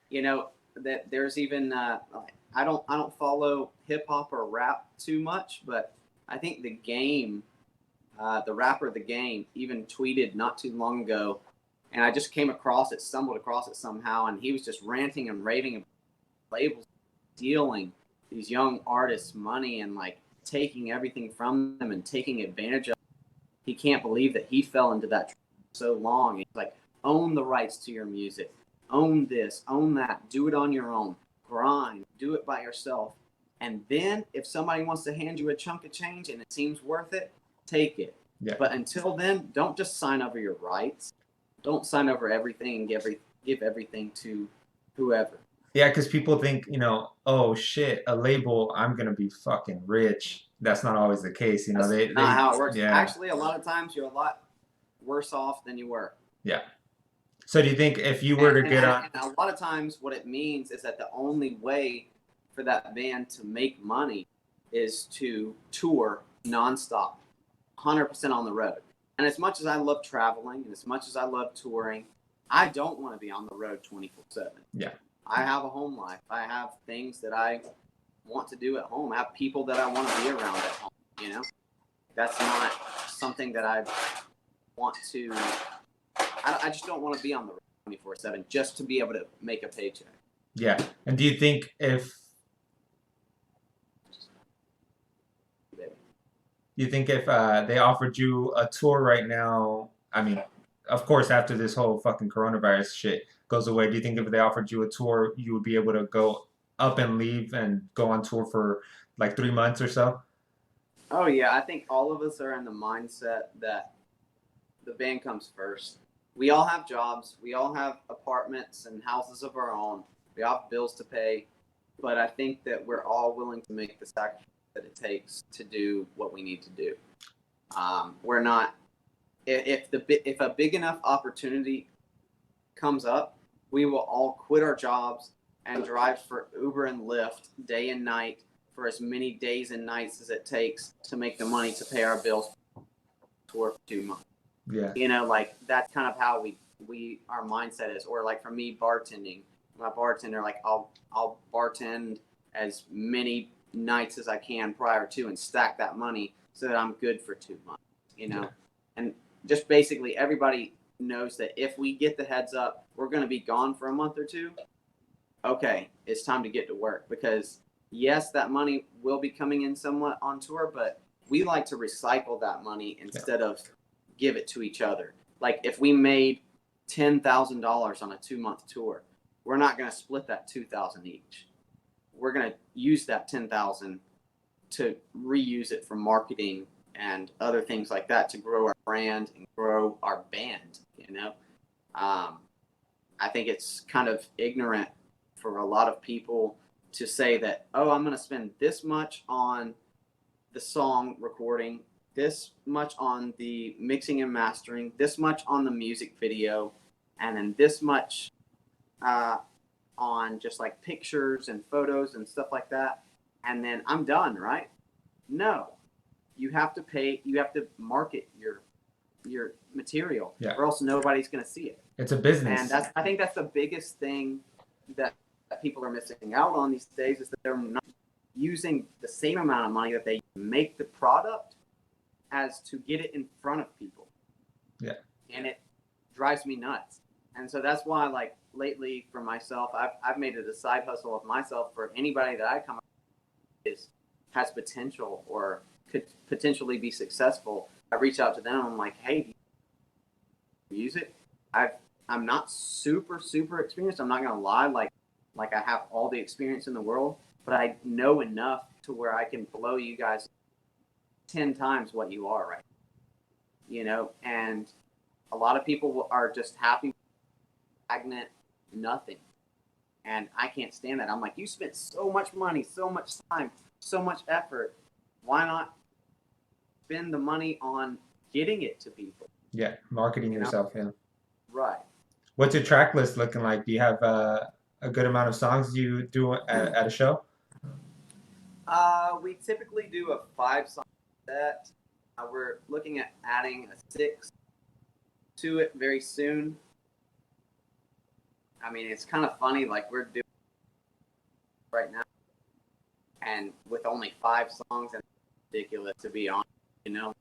you know, that there's even I don't follow hip hop or rap too much, but I think the Game, the rapper The Game, even tweeted not too long ago, and I just stumbled across it somehow, and he was just ranting and raving about labels stealing these young artists' money and like taking everything from them and taking advantage of them. He can't believe that he fell into that so long. He's like, own the rights to your music, own this, own that, do it on your own, grind, do it by yourself. And then if somebody wants to hand you a chunk of change and it seems worth it, take it. Yeah. But until then, don't just sign over your rights. Don't sign over everything and give everything to whoever. Yeah, because people think, you know, oh shit, a label, I'm gonna be fucking rich. That's not always the case, you know. That's not how it works. Yeah. Actually, a lot of times you're a lot worse off than you were. Yeah. So do you think if you were to get on? And a lot of times what it means is that the only way for that band to make money is to tour nonstop, 100% on the road. And as much as I love traveling and as much as I love touring, I don't want to be on the road 24/7. Yeah. I have a home life. I have things that I want to do at home. I have people that I want to be around at home. You know, that's not something that I want to. I just don't want to be on the road 24/7 just to be able to make a paycheck. Yeah. And do you think if they offered you a tour right now, I mean, of course, after this whole fucking coronavirus shit goes away, do you think if they offered you a tour, you would be able to go up and leave and go on tour for like 3 months or so? Oh yeah, I think all of us are in the mindset that the band comes first. We all have jobs, we all have apartments and houses of our own. We all have bills to pay, but I think that we're all willing to make the sacrifice that it takes to do what we need to do. We're not if a big enough opportunity comes up, we will all quit our jobs and drive for Uber and Lyft day and night for as many days and nights as it takes to make the money to pay our bills for 2 months. Yeah. You know, like that's kind of how we our mindset is. Or like for me, bartending, my bartender, like I'll bartend as many nights as I can prior to and stack that money so that I'm good for 2 months. You know, Yeah. and just basically everybody knows that if we get the heads up, we're going to be gone for a month or two. Okay, it's time to get to work because yes, that money will be coming in somewhat on tour, but we like to recycle that money instead of give it to each other. Like if we made $10,000 on a 2 month tour, we're not going to split that 2,000 each. We're going to use that 10,000 to reuse it for marketing and other things like that to grow our brand and grow our band. You know, I think it's kind of ignorant for a lot of people to say that, oh, I'm going to spend this much on the song recording, this much on the mixing and mastering, this much on the music video, and then this much on just like pictures and photos and stuff like that. And then I'm done, right? No, you have to pay. You have to market your material, Yeah. or else nobody's going to see it. It's a business. And I think that's the biggest thing that people are missing out on these days is that they're not using the same amount of money that they make the product as to get it in front of people. Yeah. And it drives me nuts. And so that's why, like, lately for myself, I've made it a side hustle of myself for anybody that I come across has potential or could potentially be successful. I reach out to them and I'm like, hey, do you use it? I'm not super experienced. I'm not gonna lie, like I have all the experience in the world, but I know enough to where I can blow you guys 10 times what you are right now. You know, and a lot of people are just happy with stagnant nothing. And I can't stand that. I'm like, you spent so much money, so much time, so much effort. Why not spend the money on getting it to people? Yeah. Marketing You know? yourself. Yeah. Right. What's your track list looking like? Do you have a good amount of songs you do at a show? We typically do a 5 song set. We're looking at adding a 6 to it very soon. I mean, it's kind of funny, like we're doing right now, and with only 5 songs, and it's ridiculous to be honest. You know,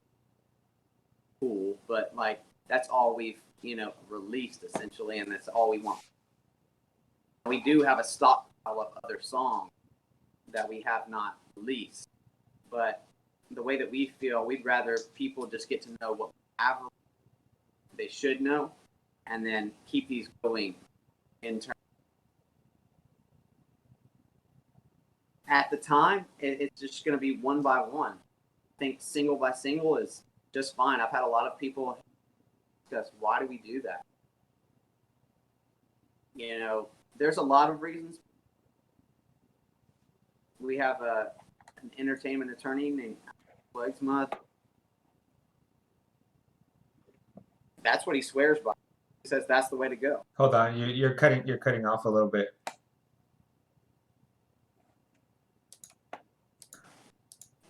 cool, but like that's all we've released essentially, and that's all we want. We do have a stockpile of other songs that we have not released, but the way that we feel, we'd rather people just get to know what we have, they should know, and then keep these going in terms. At the time, it's just going to be one by one. I think single by single is just fine. I've had a lot of people discuss, why do we do that? You know, there's a lot of reasons. We have an entertainment attorney named Legsma. That's what he swears by. He says that's the way to go. Hold on, you're cutting off a little bit.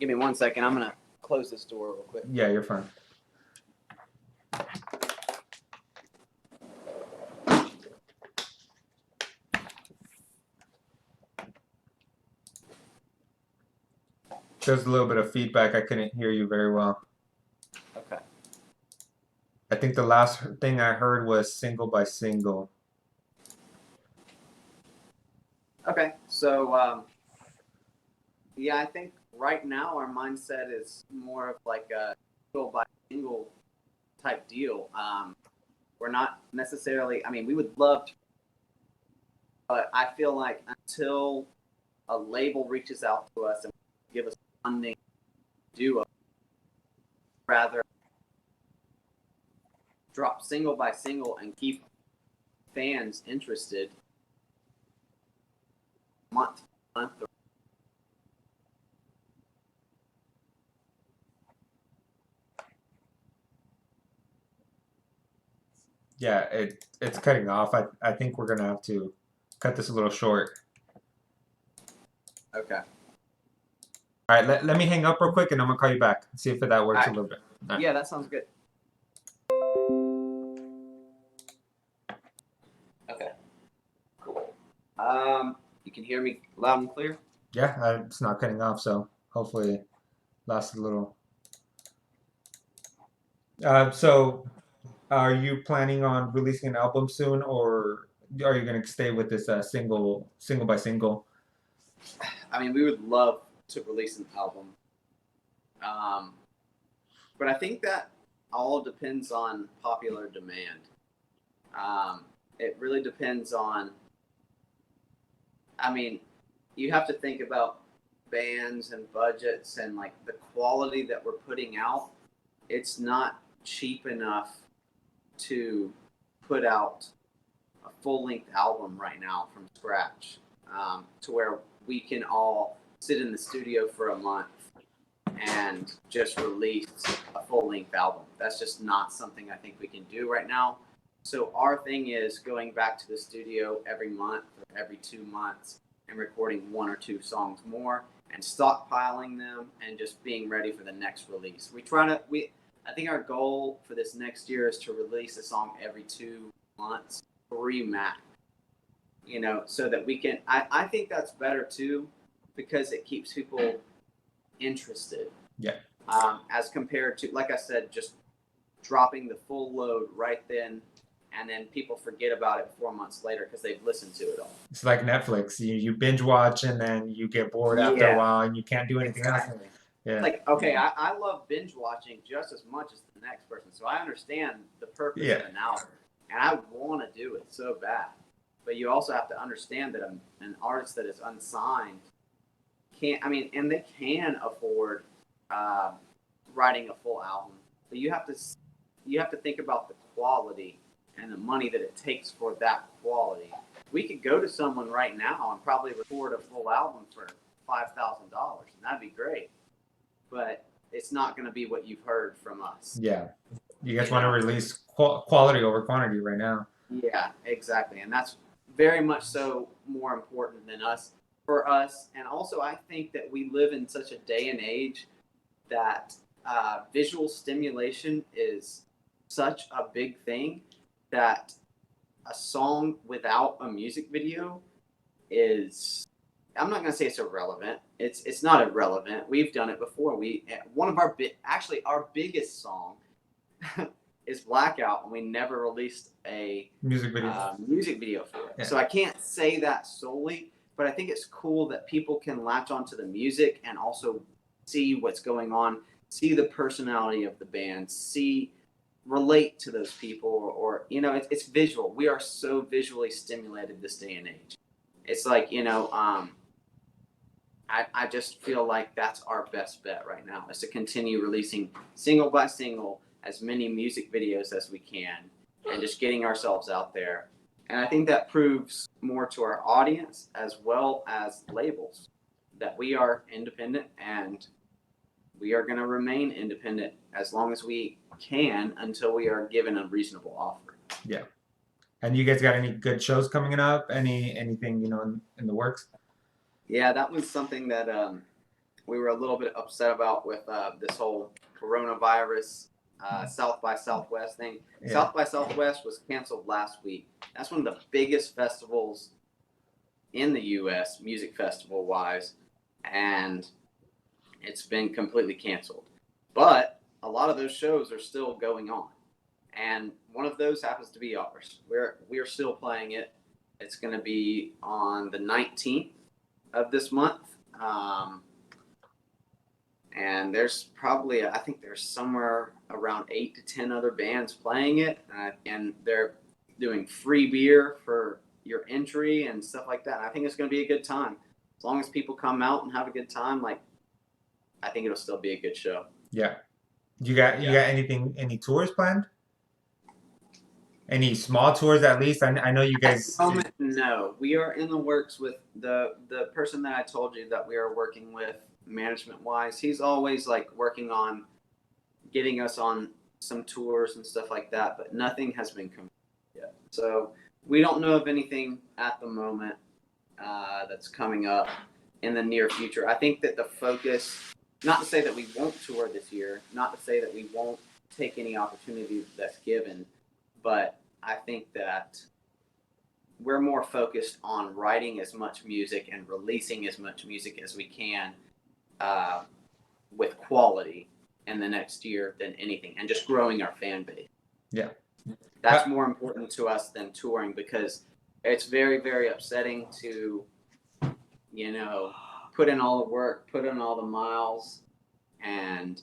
Give me 1 second. I'm gonna close this door real quick. Yeah, you're fine. There's a little bit of feedback. I couldn't hear you very well. Okay. I think the last thing I heard was single by single. Okay. So, yeah, I think right now our mindset is more of like a single by single type deal. We're not necessarily, I mean, we would love to, but I feel like until a label reaches out to us and give us funding to do it, rather drop single by single and keep fans interested month to month. Yeah, it's cutting off. I think we're gonna have to cut this a little short. Okay. All right, let me hang up real quick and I'm gonna call you back. See if that All works a right. little bit. All right. Yeah, that sounds good. Okay. Cool. You can hear me loud and clear? Yeah, it's not cutting off, so hopefully it lasts a little. So are you planning on releasing an album soon, or are you gonna stay with this single by single? I mean, we would love to release an album. Um, but I think that all depends on popular demand. It really depends on, I mean, you have to think about bands and budgets and like the quality that we're putting out. It's not cheap enough to put out a full length album right now from scratch, to where we can all sit in the studio for a month and just release a full length album. That's just not something I think we can do right now. So our thing is going back to the studio every month or every 2 months and recording 1 or 2 songs more and stockpiling them and just being ready for the next release. I think our goal for this next year is to release a song every 2 months, 3 max. So that we can. I think that's better too, because it keeps people interested. Yeah. As compared to, like I said, just dropping the full load right then and people forget about it 4 months later because they've listened to it all. It's like Netflix. You binge watch and then you get bored after a Yeah, while and you can't do anything else. exactly. Yeah. Like, okay, I love binge watching just as much as the next person, so I understand the purpose Yeah. of an album, and I want to do it so bad. But you also have to understand that an artist that is unsigned can't. I mean, and they can afford writing a full album, but you have to think about the quality and the money that it takes for that quality. We could go to someone right now and probably record a full album for $5,000, and that'd be great. But it's not going to be what you've heard from us. Yeah. You guys You want to know? release quality over quantity right now. Yeah, exactly, and that's very much so more important than us for us. And also, I think that we live in such a day and age that visual stimulation is such a big thing that a song without a music video is, I'm not going to say it's irrelevant. It's not irrelevant. We've done it before. One of actually our biggest song is Blackout, and we never released a Music video. music video for it. Yeah. So I can't say that solely, but I think it's cool that people can latch onto the music and also see what's going on, see the personality of the band, relate to those people, or it's visual. We are so visually stimulated this day and age. It's like, I just feel like that's our best bet right now, is to continue releasing single by single as many music videos as we can and just getting ourselves out there. And I think that proves more to our audience as well as labels that we are independent, and we are going to remain independent as long as we can until we are given a reasonable offer. Yeah. And you guys got any good shows coming up? Anything in the works? Yeah, that was something that we were a little bit upset about with this whole coronavirus South by Southwest thing. Yeah. South by Southwest was canceled last week. That's one of the biggest festivals in the U.S., music festival wise, and It's been completely canceled. But a lot of those shows are still going on. And one of those happens to be ours. We're still playing it. It's going to be on the 19th of this month. And there's probably, I think there's somewhere around 8 to 10 other bands playing it. And they're doing free beer for your entry and stuff like that. And I think it's going to be a good time. As long as people come out and have a good time, like, I think it'll still be a good show. Yeah. You got any tours planned? Any small tours at least? I know you At guys. the moment, no. We are in the works with the person that I told you that we are working with management wise. He's always like working on getting us on some tours and stuff like that, but nothing has been confirmed yet. So we don't know of anything at the moment that's coming up in the near future. I think that the focus, not to say that we won't tour this year, not to say that we won't take any opportunity that's given, but I think that we're more focused on writing as much music and releasing as much music as we can with quality in the next year than anything, and just growing our fan base. Yeah. That's more important to us than touring, because it's very, very upsetting to, put in all the work, put in all the miles, and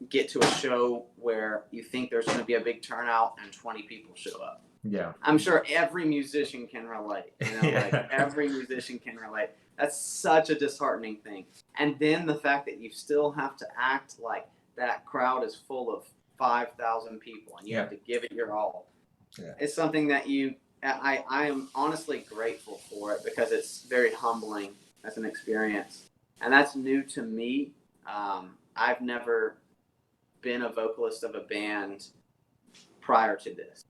get to a show where you think there's going to be a big turnout and 20 people show up. Yeah. I'm sure every musician can relate. Every musician can relate. That's such a disheartening thing. And then the fact that you still have to act like that crowd is full of 5,000 people and you have to give it your all. Yeah. It's something that I am honestly grateful for it, because it's very humbling as an experience. And that's new to me. I've never been a vocalist of a band prior to this.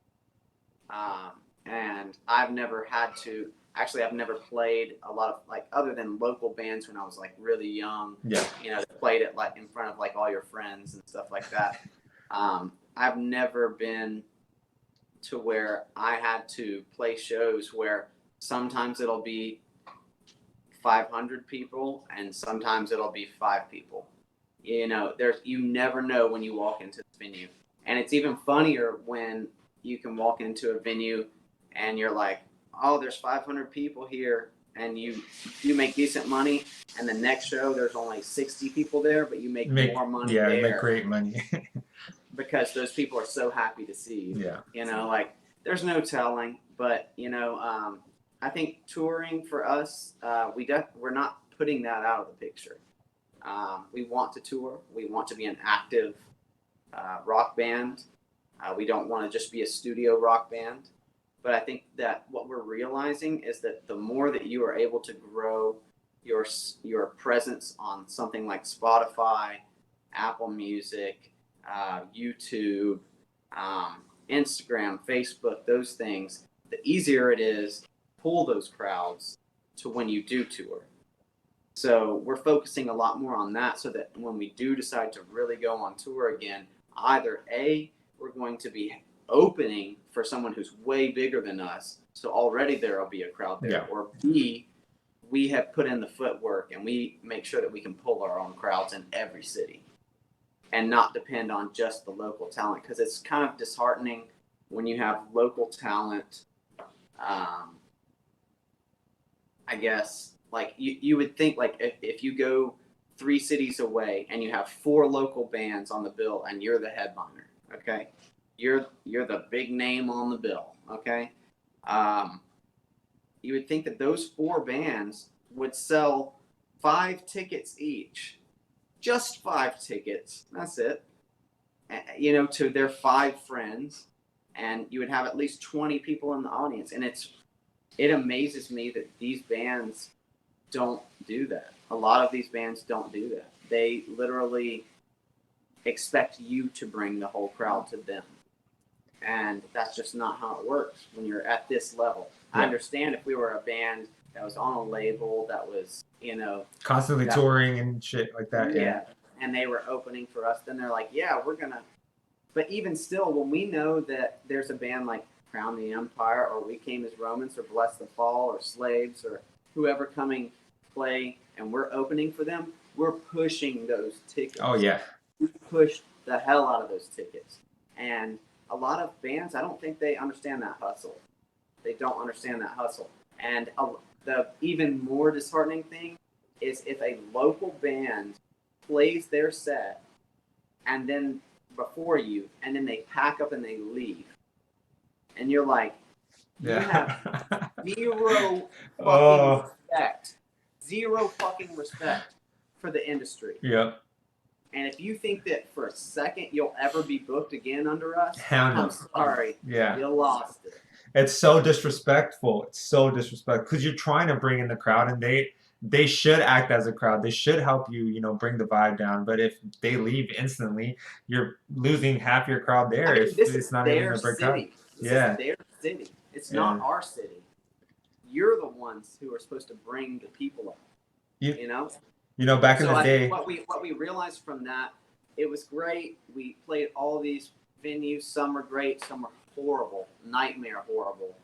And I've never I've never played a lot of, other than local bands when I was really young. Yeah. Played it in front of all your friends and stuff like that. I've never been to where I had to play shows where sometimes it'll be 500 people and sometimes it'll be 5 people. You never know when you walk into the venue. And it's even funnier when you can walk into a venue and you're like, oh, there's 500 people here, and you make decent money, and the next show there's only 60 people there, but you make more money there. Yeah, make great money. Because those people are so happy to see you. Yeah. There's no telling, but, I think touring for us, we're not putting that out of the picture. We want to tour. We want to be an active rock band. We don't want to just be a studio rock band. But I think that what we're realizing is that the more that you are able to grow your presence on something like Spotify, Apple Music, YouTube, Instagram, Facebook, those things, the easier it is to pull those crowds to when you do tour. So we're focusing a lot more on that, so that when we do decide to really go on tour again, either A, we're going to be opening for someone who's way bigger than us, so already there will be a crowd there, Yeah. or B, we have put in the footwork and we make sure that we can pull our own crowds in every city and not depend on just the local talent, because it's kind of disheartening when you have local talent. I guess you would think if you go 3 cities away and you have 4 local bands on the bill and you're the headliner, okay? You're the big name on the bill, okay? You would think that those 4 bands would sell 5 tickets each, just 5 tickets. That's it. To their 5 friends, and you would have at least 20 people in the audience. And it amazes me that these bands don't do that. A lot of these bands don't do that. They literally expect you to bring the whole crowd to them. And that's just not how it works when you're at this level. Yeah. I understand if we were a band that was on a label that was, constantly touring and shit like that. Yeah. And they were opening for us, then they're like, yeah, we're going to. But even still, when we know that there's a band like Crown the Empire, or We Came as Romans, or Bless the Fall, or Slaves, or whoever coming play and we're opening for them, we're pushing those tickets. Oh yeah. We push the hell out of those tickets. And a lot of bands, I don't think they understand that hustle. They don't understand that hustle. And the even more disheartening thing is if a local band plays their set and then before you, and then they pack up and they leave. And you're like, you have Yeah. zero fucking Oh. respect. Zero fucking respect for the industry. Yep. And if you think that for a second you'll ever be booked again under us, Hell no. I'm sorry. Yeah. You lost it. It's so disrespectful. It's so disrespectful because you're trying to bring in the crowd, and they should act as a crowd. They should help you, bring the vibe down. But if they leave instantly, you're losing half your crowd there. I mean, If this it's is not even their a big crowd. city. This Yeah. is their city. It's Yeah. not our city. You're the ones who are supposed to bring the people up. You, You know? back in So the I day. think what we realized from that, it was great. We played all these venues. Some were great, some were horrible, nightmare horrible.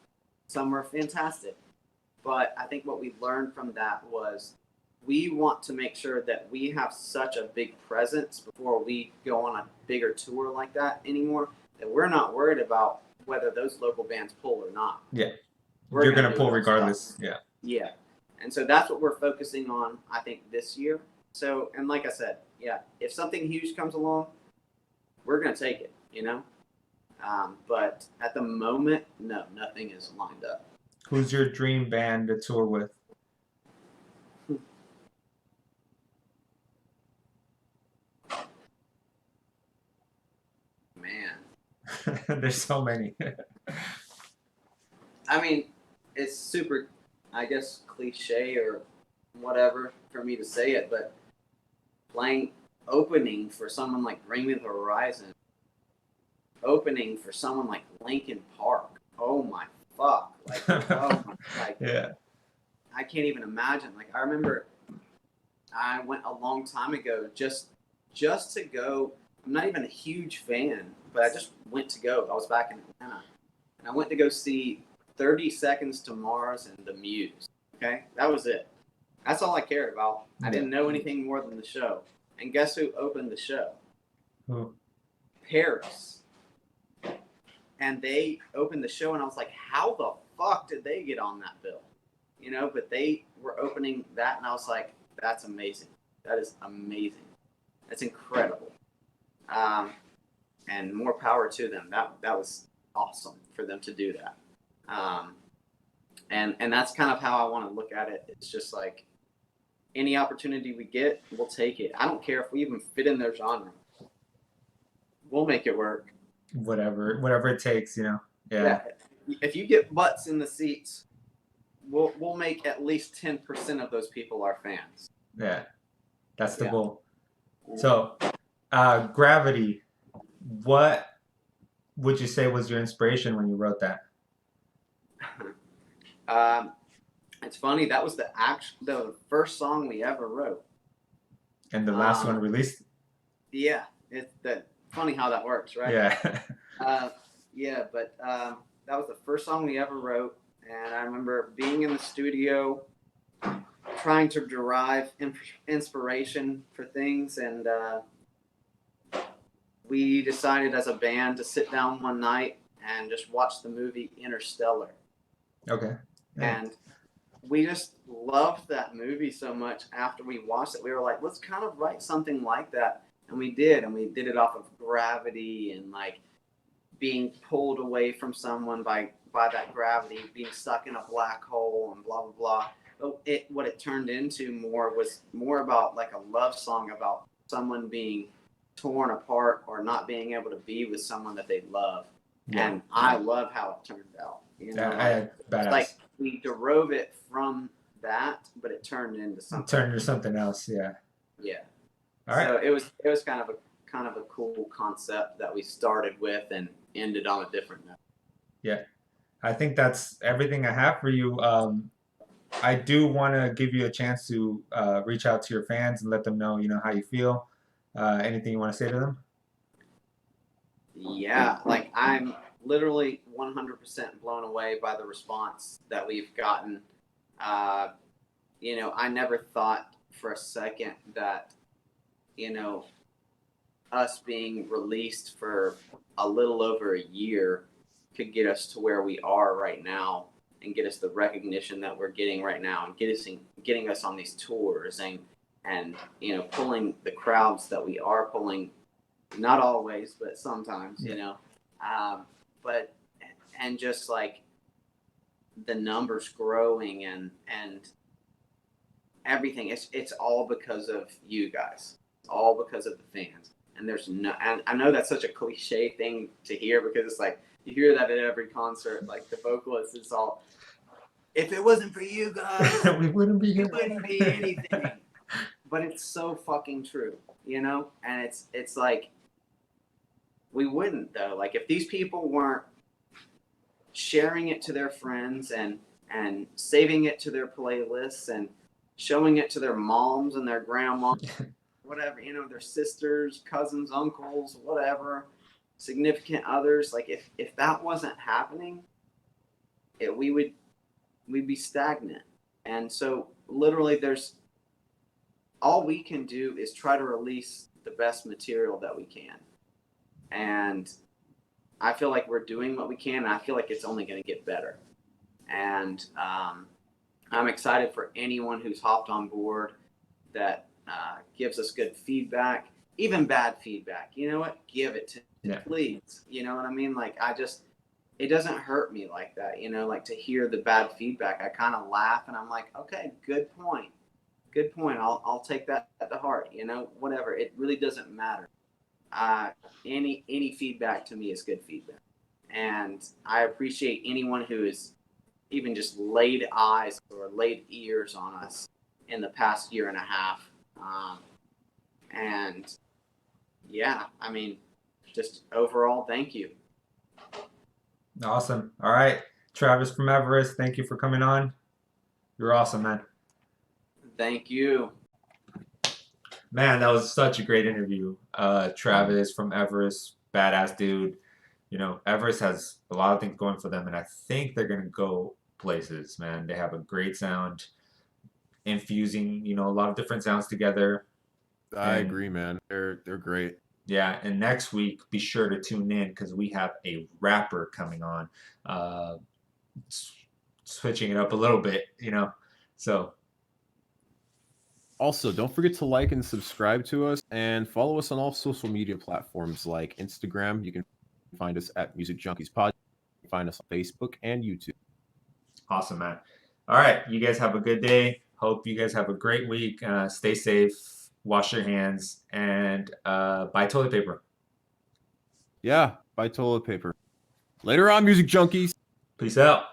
Some were fantastic. But I think what we learned from that was we want to make sure that we have such a big presence before we go on a bigger tour like that anymore, that we're not worried about whether those local bands pull or not. Yeah. We're You're gonna gonna do pull it regardless. ourselves. Yeah. Yeah. And so that's what we're focusing on, I think, this year. So, and like I said, yeah, if something huge comes along, we're going to take it, but at the moment, no, nothing is lined up. Who's your dream band to tour with? Man. There's so many. I mean, it's super, I guess, cliche or whatever for me to say it, but opening for someone like Bring Me the Horizon, opening for someone like Linkin Park. Oh my fuck! Yeah. I can't even imagine. Like I remember, I went a long time ago just to go. I'm not even a huge fan, but I just went to go. I was back in Atlanta, and I went to go see 30 Seconds to Mars and The Muse. Okay, that was it. That's all I cared about. I didn't know anything more than the show. And guess who opened the show? Who? Paris. And they opened the show, and I was like, how the fuck did they get on that bill? But they were opening that, and I was like, that's amazing. That is amazing. That's incredible. And more power to them. That was awesome for them to do that. And that's kind of how I want to look at it. It's just like any opportunity we get, we'll take it. I don't care if we even fit in their genre. We'll make it work. Whatever it takes, Yeah. If you get butts in the seats, we'll make at least 10% of those people our fans. Yeah. That's the goal. So, Gravity, what would you say was your inspiration when you wrote that? It's funny, that was the first song we ever wrote. And the last one released? Yeah. It's funny how that works, right? Yeah. Yeah, but that was the first song we ever wrote, and I remember being in the studio trying to derive inspiration for things, and we decided as a band to sit down one night and just watch the movie Interstellar. Okay. Yeah. And we just loved that movie so much after we watched it. We were like, let's kind of write something like that. And we did it off of gravity and like being pulled away from someone by that gravity, being stuck in a black hole and blah, blah, blah. But what it turned into was more about like a love song about someone being torn apart or not being able to be with someone that they love. Yeah. And I love how it turned out. Like we drove it from that, but it turned into something. Turned into something else, yeah. Yeah. All right. So it was kind of a cool concept that we started with and ended on a different note. Yeah. I think that's everything I have for you. I do want to give you a chance to reach out to your fans and let them know, how you feel. Anything you want to say to them? Yeah, like I'm literally 100% blown away by the response that we've gotten. you know, I never thought for a second that, you know, us being released for a little over a year could get us to where we are right now and get us the recognition that we're getting right now and getting us on these tours and you know, pulling the crowds that we are pulling, not always but sometimes, you know, but and just like the numbers growing and everything, it's all because of you guys. It's all because of the fans. And there's no, and I know that's such a cliche thing to hear because it's like you hear that at every concert, like the vocalist is all, if it wasn't for you guys, We wouldn't be it here. wouldn't be anything. But it's so fucking true, you know? And it's like we wouldn't though. Like if these people weren't sharing it to their friends and saving it to their playlists and showing it to their moms and their grandmas, whatever, you know, their sisters, cousins, uncles, whatever, significant others, like if that wasn't happening, we'd be stagnant. And so literally there's all we can do is try to release the best material that we can. And I feel like we're doing what we can, and I feel like it's only going to get better. And I'm excited for anyone who's hopped on board that gives us good feedback, even bad feedback. You know what? Give it to me, please. You know what I mean? Like it doesn't hurt me like that. You know, like to hear the bad feedback, I kind of laugh and I'm like, okay, good point. Good point. I'll take that to heart. You know, whatever. It really doesn't matter. Any feedback to me is good feedback, and I appreciate anyone who has even just laid eyes or laid ears on us in the past year and a half. And yeah, I mean, just overall, thank you. Awesome. All right, Travis from Everest, thank you for coming on. You're awesome, man. Thank you. Man, that was such a great interview. Travis from Everest, badass dude. You know, Everest has a lot of things going for them, and I think they're gonna go places, man. They have a great sound, infusing, you know, a lot of different sounds together. I And agree, man. They're great. yeah, and next week, be sure to tune in because we have a rapper coming on, uh, switching it up a little bit, you know. So Also, don't forget to like and subscribe to us and follow us on all social media platforms like Instagram. You can find us at Music Junkies Pod. You can find us on Facebook and YouTube. awesome, man. All right, you guys have a good day. Hope you guys have a great week. Stay safe, wash your hands, and buy toilet paper. Yeah, buy toilet paper. Later on, Music Junkies. Peace out.